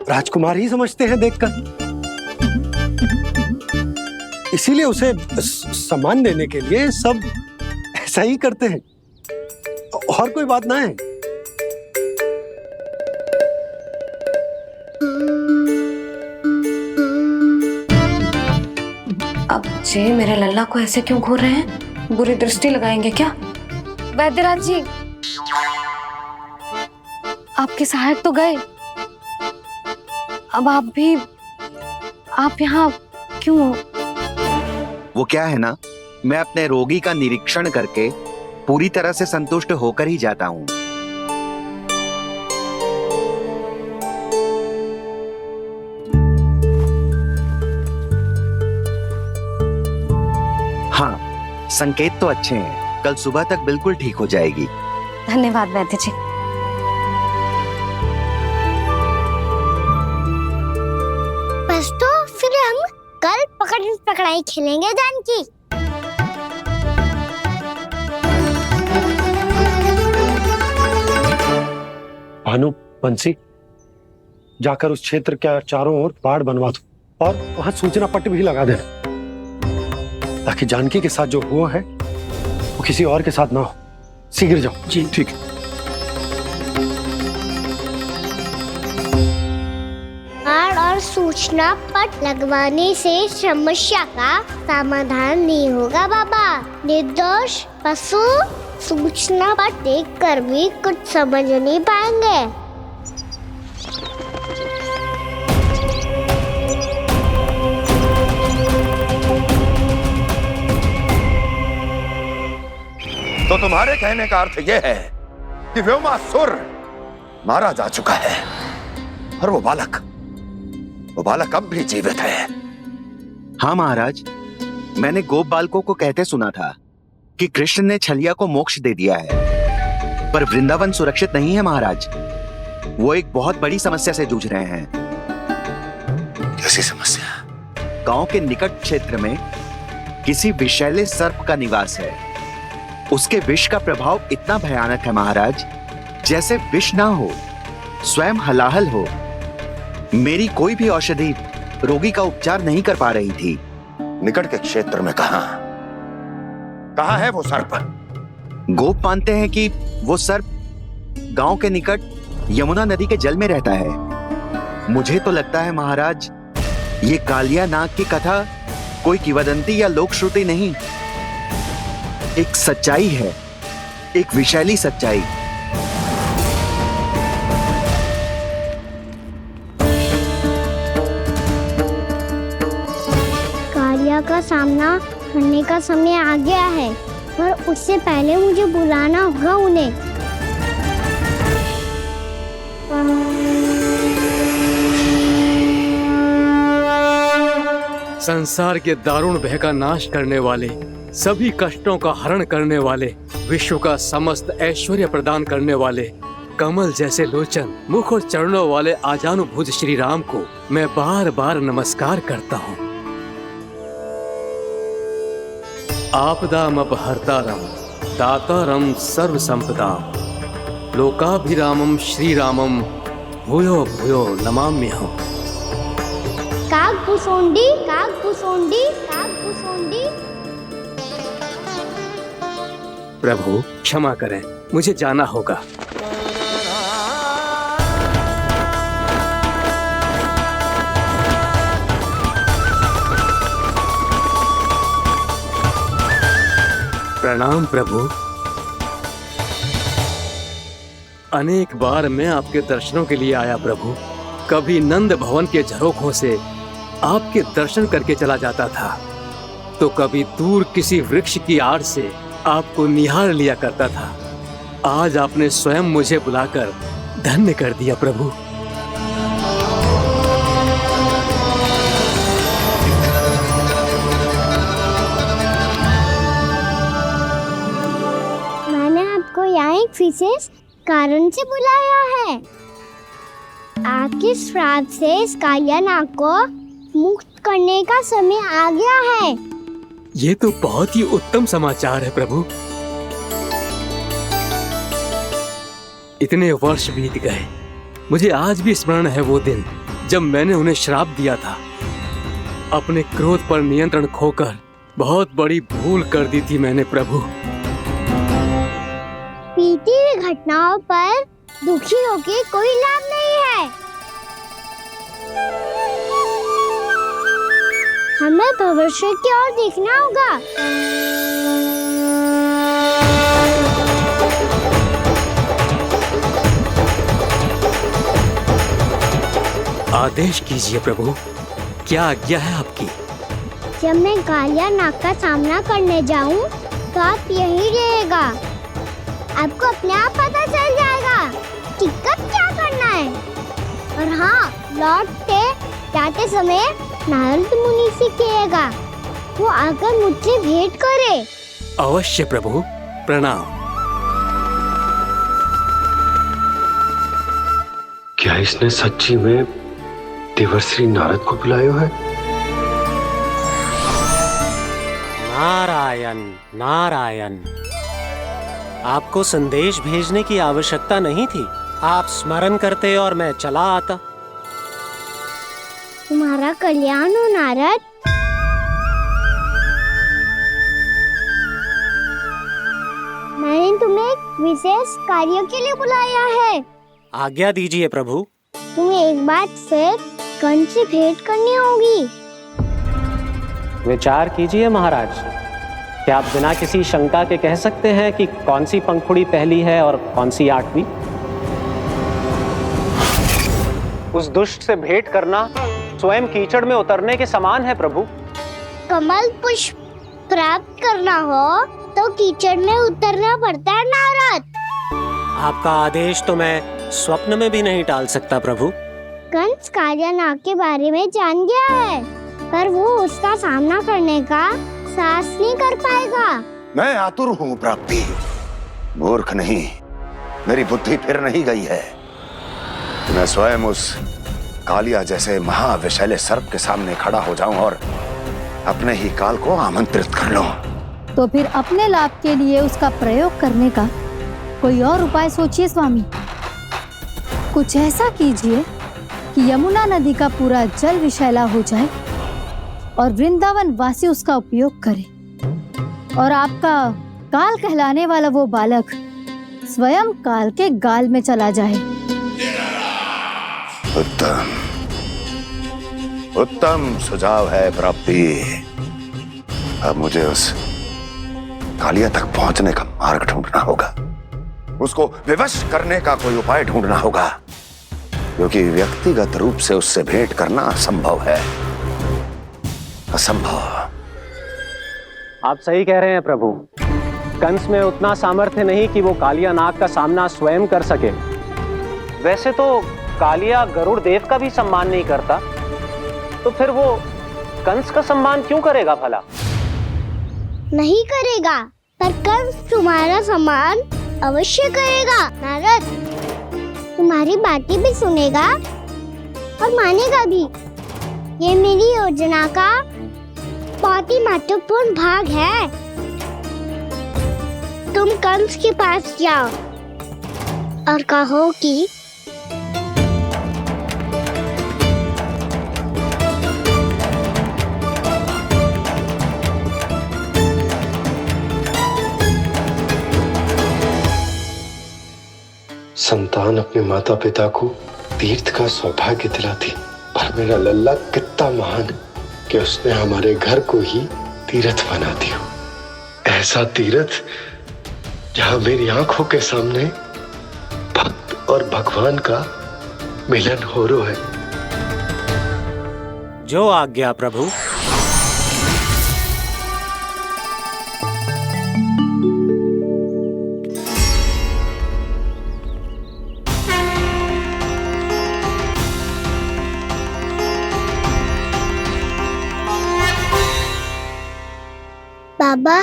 Speaker 13: राजकुमार ही समझते हैं देखकर। इसीलिए उसे सम्मान देने के लिए सब ऐसा ही करते हैं, और कोई बात ना है।
Speaker 9: अब जे मेरे लल्ला को ऐसे क्यों घूर रहे हैं? बुरी दृष्टि लगाएंगे क्या? वैद्यराज जी, आपके सहायक तो गए, अब आप यहाँ क्यों?
Speaker 15: वो क्या है ना, मैं अपने रोगी का निरीक्षण करके पूरी तरह से संतुष्ट होकर ही जाता हूँ। हाँ, संकेत तो अच्छे हैं, कल सुबह तक बिल्कुल ठीक हो जाएगी।
Speaker 9: धन्यवाद वैद्य जी।
Speaker 4: बस तो फिर हम कल पकड़न पकड़ाई खेलेंगे जानकी।
Speaker 13: भानु, बंसी, जाकर उस क्षेत्र के चारों ओर बाड़ बनवा दो और वहां सूचना पट्ट भी लगा देना, ताकि जानकी के साथ जो हुआ है वो किसी और के साथ ना हो। शीघ्र जाओ।
Speaker 8: जी
Speaker 13: ठीक है।
Speaker 4: बाड़ और सूचना पट लगवाने से समस्या का समाधान नहीं होगा बाबा। निर्दोष पशु सूचना पट देखकर भी कुछ समझ नहीं पाएंगे।
Speaker 18: तो तुम्हारे कहने का अर्थ यह है कि व्योमासुर मारा जा चुका है और वो बालक अब भी जीवित है।
Speaker 15: हाँ महाराज, मैंने गोप बालकों को कहते सुना था कि कृष्ण ने छलिया को मोक्ष दे दिया है, पर वृंदावन सुरक्षित नहीं है महाराज। वो एक बहुत बड़ी समस्या से जूझ रहे हैं।
Speaker 18: कैसी समस्या?
Speaker 15: गांव के निकट क्षेत्र में किसी विषैले सर्प का निवास है। उसके विष का प्रभाव इतना भयानक है महाराज, जैसे विष ना हो, स्वयं हलाहल हो। मेरी कोई भी औषधि रोगी का उपचार नहीं कर पा रही थी।
Speaker 18: निकट के क्षेत्र में कहाँ है वो सर्प?
Speaker 15: गोप मानते हैं कि वो सर्प गांव के निकट यमुना नदी के जल में रहता है। मुझे तो लगता है महाराज, ये कालिया नाग की कथा कोई किंवदंती या लोक श्रुति नहीं, एक सच्चाई है, एक विषैली सच्चाई।
Speaker 4: कालिया का सामना करने का समय आ गया है, पर उससे पहले मुझे बुलाना होगा उन्हें।
Speaker 11: संसार के दारुण भय का नाश करने वाले, सभी कष्टों का हरण करने वाले, विश्व का समस्त ऐश्वर्य प्रदान करने वाले, कमल जैसे लोचन, मुख और चरणों वाले आजानुभुज श्री राम को मैं बार बार नमस्कार करता हूँ। आपदामपहर्तारं दातारं सर्व संपदा, लोकाभिरामं श्री रामं भूयो भूयो नमाम्यहम्।
Speaker 4: कागभूषोंडी, कागभूषोंडी, कागभूषोंडी।
Speaker 11: प्रभु क्षमा करें, मुझे जाना होगा। प्रणाम प्रभु। अनेक बार मैं आपके दर्शनों के लिए आया प्रभु। कभी नंद भवन के झरोखों से आपके दर्शन करके चला जाता था, तो कभी दूर किसी वृक्ष की आड़ से आपको निहार लिया करता था। आज आपने स्वयं मुझे बुलाकर धन्य कर दिया प्रभु।
Speaker 4: मैंने आपको यहाँ एक विशेष कारण से बुलाया है। आपके श्राप से इस कालिया नाग को मुक्त करने का समय आ गया है।
Speaker 11: ये तो बहुत ही उत्तम समाचार है प्रभु। इतने वर्ष बीत गए, मुझे आज भी स्मरण है वो दिन जब मैंने उन्हें श्राप दिया था। अपने क्रोध पर नियंत्रण खोकर बहुत बड़ी भूल कर दी थी मैंने प्रभु।
Speaker 4: बीती हुई घटनाओं पर दुखी होके कोई लाभ नहीं है। हमें भविष्य की ओर देखना होगा।
Speaker 11: आदेश कीजिए प्रभु, क्या आज्ञा है आपकी?
Speaker 4: जब मैं कालिया नाग का सामना करने जाऊं, तो आप यहीं रहेगा। आपको अपने आप पता चल जाएगा कि कब क्या करना है। और हाँ, लौटते जाते समय नारद मुनि से कहिएगा, वो आकर मुझसे भेंट करे।
Speaker 11: अवश्य प्रभु, प्रणाम।
Speaker 13: क्या इसने सच्ची में देवर्षि नारद को बुलाया है?
Speaker 3: नारायण नारायण, आपको संदेश भेजने की आवश्यकता नहीं थी। आप स्मरण करते और मैं चला आता।
Speaker 4: तुम्हारा कल्याण हो नारद। मैंने तुम्हें एक विशेष कार्य के लिए बुलाया है।
Speaker 3: आज्ञा दीजिए प्रभु।
Speaker 4: तुम्हें एक बार फिर कंस से भेंट करनी होगी।
Speaker 3: विचार कीजिए महाराज, क्या आप बिना किसी शंका के कह सकते हैं कि कौन सी पंखुड़ी पहली है और कौन सी 8वीं? उस दुष्ट से भेंट करना स्वयं कीचड़ में उतरने के समान है प्रभु।
Speaker 4: कमल पुष्प प्राप्त करना हो तो कीचड़ में उतरना पड़ता है नारद।
Speaker 3: आपका आदेश तो मैं स्वप्न में भी नहीं टाल सकता प्रभु।
Speaker 4: कंस कालिया नाग के बारे में जान गया है, पर वो उसका सामना करने का साहस नहीं कर पाएगा।
Speaker 18: मैं आतुर हूँ प्राप्ति, मूर्ख नहीं। मेरी बुद्धि फिर नहीं गई है। मैं स्वयं उस कालिया जैसे महाविषैले सर्प के सामने खड़ा हो जाऊं और अपने ही काल को आमंत्रित कर लूं।
Speaker 19: तो फिर अपने लाभ के लिए उसका प्रयोग करने का कोई और उपाय सोचिए स्वामी। कुछ ऐसा कीजिए कि यमुना नदी का पूरा जल विषैला हो जाए और वृंदावन वासी उसका उपयोग करे, और आपका काल कहलाने वाला वो बालक स्वयं काल के गाल में चला जाए।
Speaker 18: उत्तम उत्तम सुझाव है प्राप्ति। अब मुझे उस कालिया तक पहुंचने का मार्ग ढूंढना होगा। उसको विवश करने का कोई उपाय ढूंढना होगा, क्योंकि व्यक्तिगत रूप से उससे भेंट करना असंभव है। असंभव।
Speaker 3: आप सही कह रहे हैं प्रभु। कंस में उतना सामर्थ्य नहीं कि वो कालिया नाग का सामना स्वयं कर सके। वैसे तो कालिया गरुड़ देव का भी सम्मान नहीं करता, तो फिर वो कंस का सम्मान क्यों करेगा भला?
Speaker 4: नहीं करेगा, पर कंस तुम्हारा सम्मान अवश्य करेगा नारद। तुम्हारी बातें भी सुनेगा और मानेगा भी। ये मेरी योजना का बहुत ही महत्वपूर्ण भाग है। तुम कंस के पास जाओ और कहो कि
Speaker 13: संतान अपने माता पिता को तीर्थ का सौभाग्य दिलाती, और मेरा लल्ला कितना महान कि उसने हमारे घर को ही तीर्थ बना दिया। ऐसा तीर्थ जहां मेरी आंखों के सामने भक्त और भगवान का मिलन हो रहा है।
Speaker 3: जो आज्ञा प्रभु।
Speaker 4: बाबा,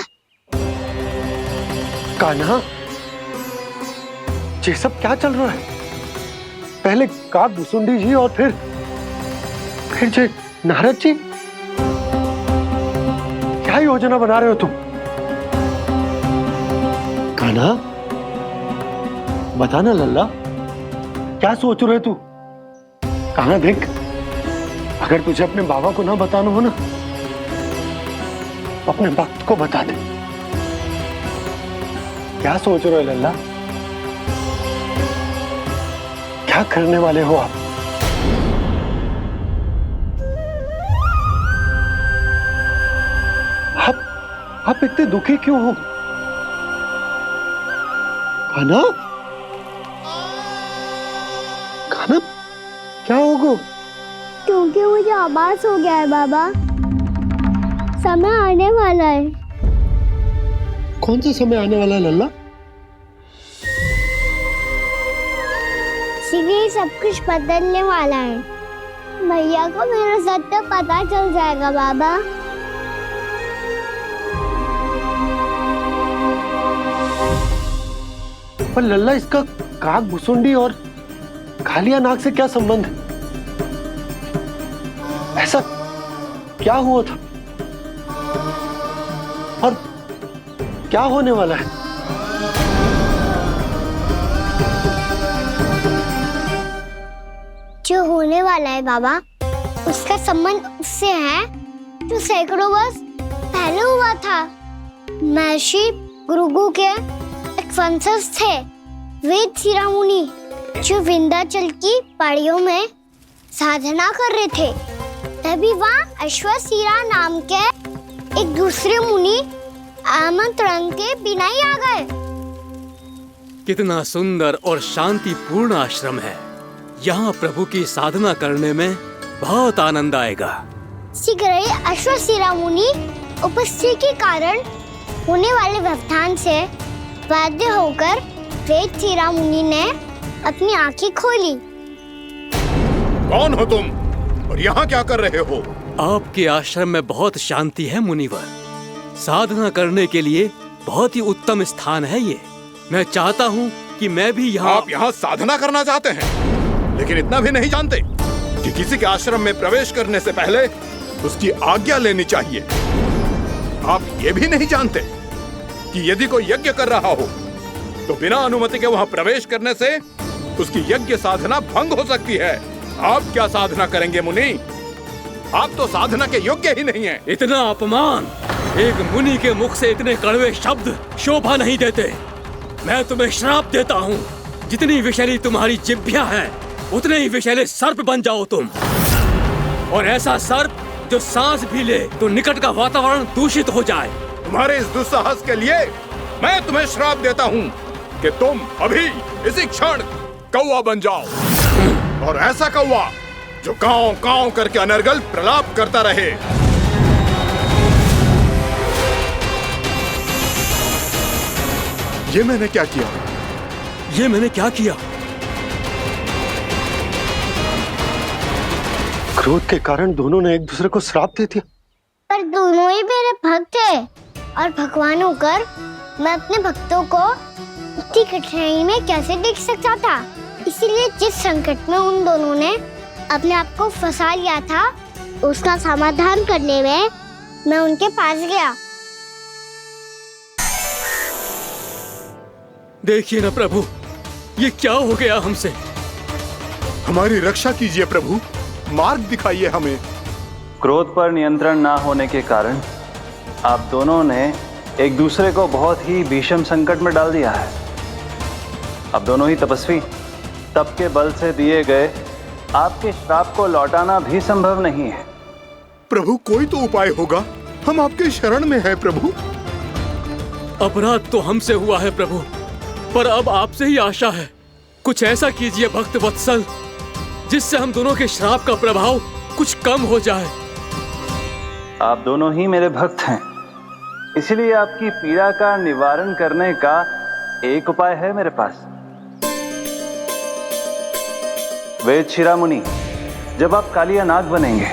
Speaker 13: कान्हा, ये सब क्या चल रहा है? पहले काग भुसुंडी जी और फिर जे नारद जी। क्या योजना बना रहे हो तुम? कान्हा, बताना लल्ला, क्या सोच रहे तू? कान्हा देख, अगर तुझे अपने बाबा को ना बताना हो ना, तो अपने भक्त को बता दे। क्या सोच रहे हो लल्ला? क्या करने वाले हो आप? आप इतने दुखी क्यों हो? कान्हा, कान्हा, क्या होगा?
Speaker 2: क्योंकि मुझे आभास हो गया है बाबा, समय आने वाला है।
Speaker 13: कौन सा समय आने वाला है लल्ला?
Speaker 2: शीघ्र सब कुछ बदलने वाला है। भैया को मेरा सत्य पता चल जाएगा बाबा।
Speaker 13: पर लल्ला, इसका काग भुसुंडी और कालिया नाग से क्या संबंध है? ऐसा क्या हुआ था और क्या होने वाला है?
Speaker 2: जो होने वाला है बाबा, उसका संबंध उससे है जो सैकड़ों वर्ष पहले हुआ था। महर्षि भृगु के एक वंशज थे वेद शिरोमणि, जो विंध्याचल की पहाड़ियों में साधना कर रहे थे। तभी वहाँ अश्वशिरा नाम के एक दूसरे मुनि आमंत्रण के बिना ही आ गए।
Speaker 11: कितना सुंदर और शांतिपूर्ण आश्रम है। यहाँ प्रभु की साधना करने में बहुत आनंद आएगा।
Speaker 2: शीघ्र ही अश्वशिरा मुनि उपस्थिति के कारण होने वाले व्यवधान से बाध्य होकर वेद शिरोमणि ने अपनी आंखें खोली।
Speaker 7: कौन हो तुम और यहाँ क्या कर रहे हो?
Speaker 11: आपके आश्रम में बहुत शांति है मुनिवर। साधना करने के लिए बहुत ही उत्तम स्थान है ये। मैं चाहता हूँ कि मैं भी यहाँ।
Speaker 7: आप यहाँ साधना करना चाहते हैं, लेकिन इतना भी नहीं जानते कि किसी के आश्रम में प्रवेश करने से पहले उसकी आज्ञा लेनी चाहिए। आप ये भी नहीं जानते कि यदि कोई यज्ञ कर रहा हो तो बिना अनुमति के वहाँ प्रवेश करने से उसकी यज्ञ साधना भंग हो सकती है। आप क्या साधना करेंगे मुनि? आप तो साधना के योग्य ही नहीं हैं।
Speaker 11: इतना अपमान! एक मुनि के मुख से इतने कड़वे शब्द शोभा नहीं देते। मैं तुम्हें श्राप देता हूँ, जितनी विषैली तुम्हारी जिह्वा है उतने ही विषैले सर्प बन जाओ तुम। और ऐसा सर्प जो सांस भी ले तो निकट का वातावरण दूषित हो जाए।
Speaker 7: तुम्हारे इस दुस्साहस के लिए मैं तुम्हें श्राप देता हूँ कि तुम अभी इसी क्षण कौवा बन जाओ, और ऐसा कौवा जो कांव कांव करके अनर्गल प्रलाप करता रहे। ये मैंने क्या किया?
Speaker 11: ये मैंने क्या किया?
Speaker 13: क्रोध के कारण दोनों ने एक दूसरे को श्राप दे दिया।
Speaker 2: पर दोनों ही मेरे भक्त हैं, और भगवान होकर मैं अपने भक्तों को इतनी कठिनाई में कैसे देख सकता था। इसीलिए जिस संकट में उन दोनों ने अपने आप को फंसा लिया था, उसका समाधान करने में मैं उनके पास गया।
Speaker 11: देखिए ना प्रभु, ये क्या हो गया हमसे?
Speaker 7: हमारी रक्षा कीजिए प्रभु, मार्ग दिखाइए हमें।
Speaker 16: क्रोध पर नियंत्रण ना होने के कारण आप दोनों ने एक दूसरे को बहुत ही भीषण संकट में डाल दिया है। अब दोनों ही तपस्वी, तप के बल से दिए गए आपके श्राप को लौटाना भी संभव नहीं है।
Speaker 7: प्रभु, कोई तो उपाय होगा, हम आपके शरण में हैं प्रभु।
Speaker 11: अपराध तो हमसे हुआ है प्रभु, पर अब आपसे ही आशा है। कुछ ऐसा कीजिए भक्त वत्सल, जिससे हम दोनों के श्राप का प्रभाव कुछ कम हो जाए।
Speaker 16: आप दोनों ही मेरे भक्त हैं, इसलिए आपकी पीड़ा का निवारण करने का एक उपाय है मेरे पास। वेद शिरोमणि, जब आप कालिया नाग बनेंगे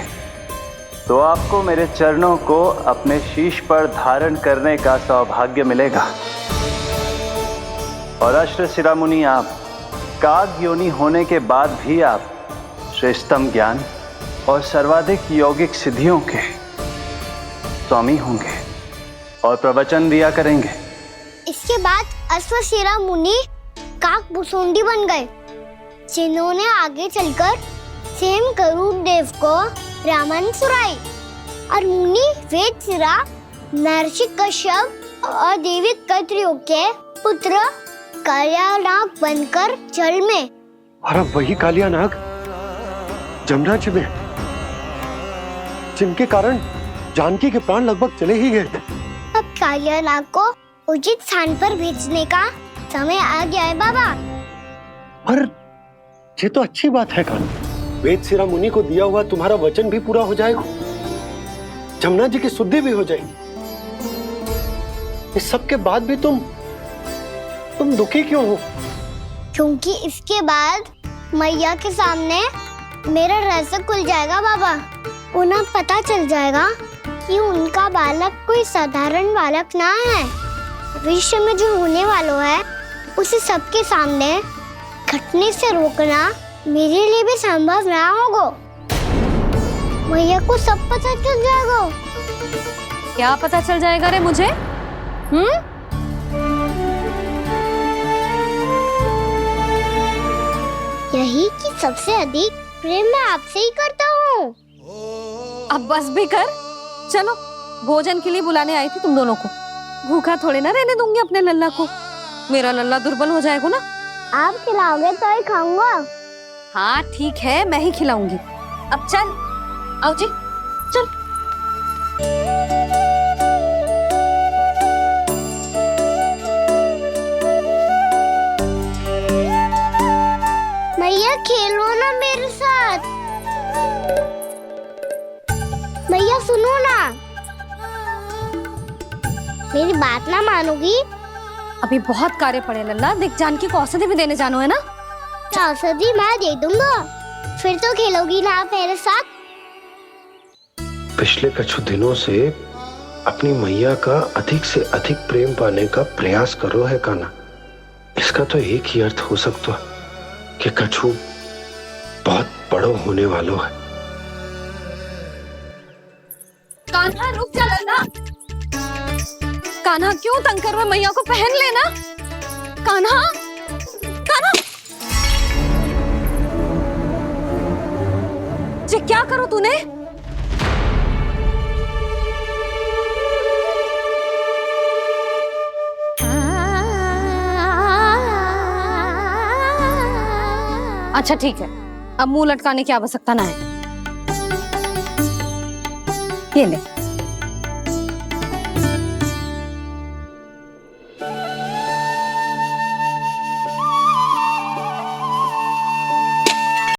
Speaker 16: तो आपको मेरे चरणों को अपने शीश पर धारण करने का सौभाग्य मिलेगा। और अश्व शिरोमणि, आप काग योनि होने के बाद भी आप श्रेष्ठतम ज्ञान और सर्वाधिक यौगिक सिद्धियों के स्वामी होंगे और प्रवचन दिया करेंगे।
Speaker 4: इसके बाद अश्वशिरा मुनि काक भुसुंडी बन गए, जिन्होंने आगे चलकर सेम गरुड़ देव को रामायण सुनाई और मुनि वेदशिरा महर्षि कश्यप और देवी कत्रियों के पुत्र कालियानाग बनकर जल में।
Speaker 13: और अब वही कालियानाग जमुना जी में, जिनके कारण जानकी के प्राण लगभग चले ही गए थे।
Speaker 4: अब कालियानाग को उचित स्थान पर भेजने का समय आ गया है बाबा।
Speaker 13: पर ये तो अच्छी बात है कान्हा, वेदशिरा मुनि को दिया हुआ तुम्हारा वचन भी पूरा हो जाएगा, जमुना जी की शुद्धि भी हो जाएगी। इस सब के बाद भी तुम दुखी क्यों हो?
Speaker 4: क्योंकि इसके बाद मैया के सामने मेरा रहस्य खुल जाएगा बाबा। उन्हें पता चल जाएगा कि उनका बालक कोई साधारण बालक ना है। भविष्य में जो होने वाला है उसे सबके सामने घटने से रोकना मेरे लिए भी संभव ना होगा। मैया को सब पता चल जाएगा।
Speaker 9: क्या पता चल जाएगा रे मुझे?
Speaker 4: यही कि सबसे अधिक प्रेम मैं आपसे ही करता हूँ।
Speaker 9: अब बस भी कर, चलो भोजन के लिए बुलाने आई थी तुम दोनों को। भूखा थोड़े ना रहने दूंगी अपने लल्ला को, मेरा लल्ला दुर्बल हो जाएगा ना।
Speaker 4: आप खिलाओगे तो ही खाऊंगा।
Speaker 9: हाँ ठीक है, मैं ही खिलाऊंगी। अब चल, आओ जी चल।
Speaker 4: मैया खेलो ना मेरे साथ। मैया सुनो ना, मेरी बात ना मानोगी?
Speaker 9: अभी बहुत कार्य पड़े लल्ला, देख जानकी को औषधि भी देने जानो है ना।
Speaker 4: औषधि मैं दे दूंगा, फिर तो खेलोगी ना आप मेरे साथ।
Speaker 20: पिछले कुछ दिनों से अपनी मैया का अधिक से अधिक प्रेम पाने का प्रयास करो है कान्हा। इसका तो एक ही अर्थ हो सकता है कि कछु बहुत बड़ो होने वाला है।
Speaker 9: कान्हा रुक जा लल्ला। कान्हा क्यों तंग कर रहा है? मैया को पहन लेना। कान्हा, कान्हा, ये क्या करो तूने? अच्छा ठीक है, अब मुंह लटकाने की आवश्यकता ना है। ये ले।